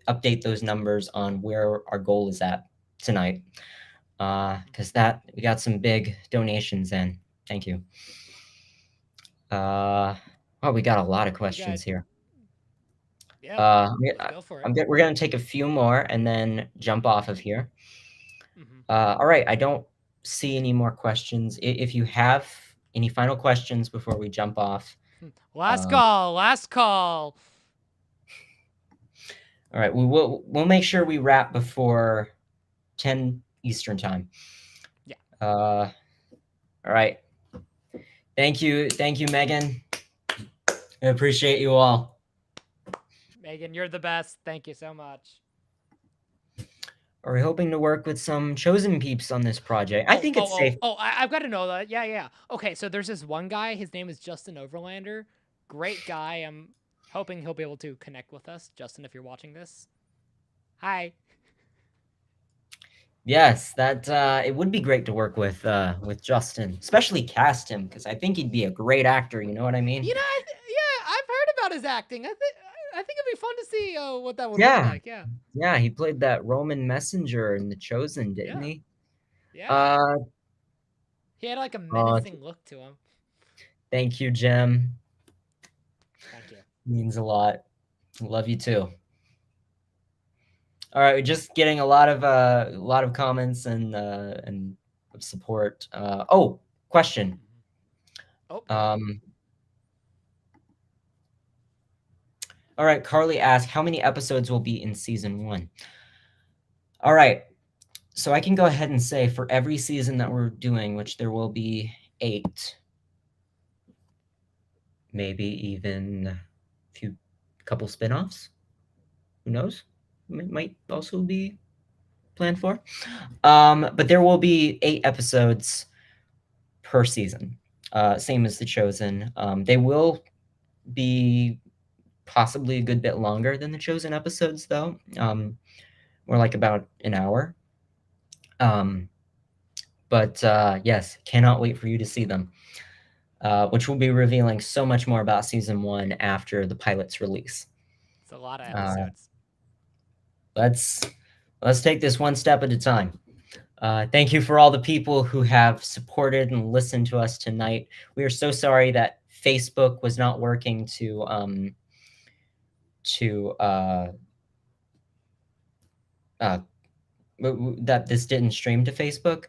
update those numbers on where our goal is at tonight, because we got some big donations in. Thank you. Well, we got a lot of questions here. Yeah, go for it. We're going to take a few more and then jump off of here. All right, I don't see any more questions. If you have any final questions before we jump off. Last call. All right, we'll make sure we wrap before 10 Eastern time. Yeah. All right. Thank you, Megan. I appreciate you all. Megan, you're the best. Thank you so much. Are we hoping to work with some chosen peeps on this project? I think it's safe. I've got to know that. Yeah. Okay, so there's this one guy. His name is Justin Overlander. Great guy. I'm hoping he'll be able to connect with us. Justin, if you're watching this, hi. Yes, that it would be great to work with Justin, especially cast him, because I think he'd be a great actor. You know what I mean? You know, I've heard about his acting. I think it'd be fun to see what that would look like. Yeah. Yeah, he played that Roman messenger in The Chosen, didn't he? Yeah. He had like a menacing look to him. Thank you, Jim. Thank you. Means a lot. Love you too. All right, we're just getting a lot of comments and support. Question. All right, Carly asked, how many episodes will be in season 1? All right, so I can go ahead and say for every season that we're doing, which there will be 8, maybe even a couple spin-offs. Who knows? Might also be planned for. But there will be 8 episodes per season, same as The Chosen. They will be possibly a good bit longer than The Chosen episodes, though. More like about an hour. But yes, cannot wait for you to see them, which will be revealing so much more about season 1 after the pilot's release. It's a lot of episodes. Let's take this one step at a time. Thank you for all the people who have supported and listened to us tonight. We are so sorry that Facebook was not working that this didn't stream to Facebook.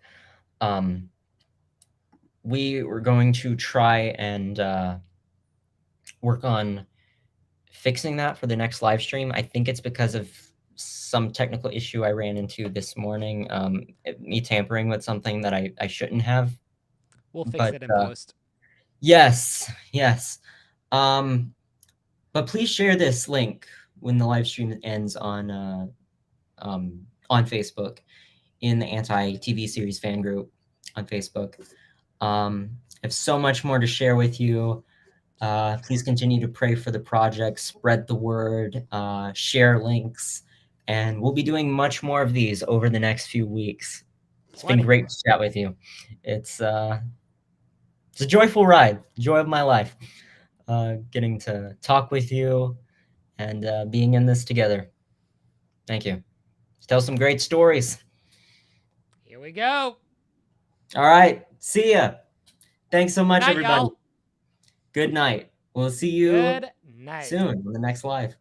We were going to try and work on fixing that for the next live stream. I think it's because of some technical issue I ran into this morning, me tampering with something that I shouldn't have. We'll fix it in post. Yes. But please share this link when the live stream ends on Facebook in the Anti-TV Series fan group on Facebook. I have so much more to share with you. Please continue to pray for the project, spread the word, share links, and we'll be doing much more of these over the next few weeks. It's been great to chat with you. It's a joyful ride, joy of my life, getting to talk with you and being in this together. Thank you. Let's tell some great stories. Here we go. All right. See ya. Thanks so much, Night, everybody. y'all. Good night. We'll see you Good night. soon on the next live.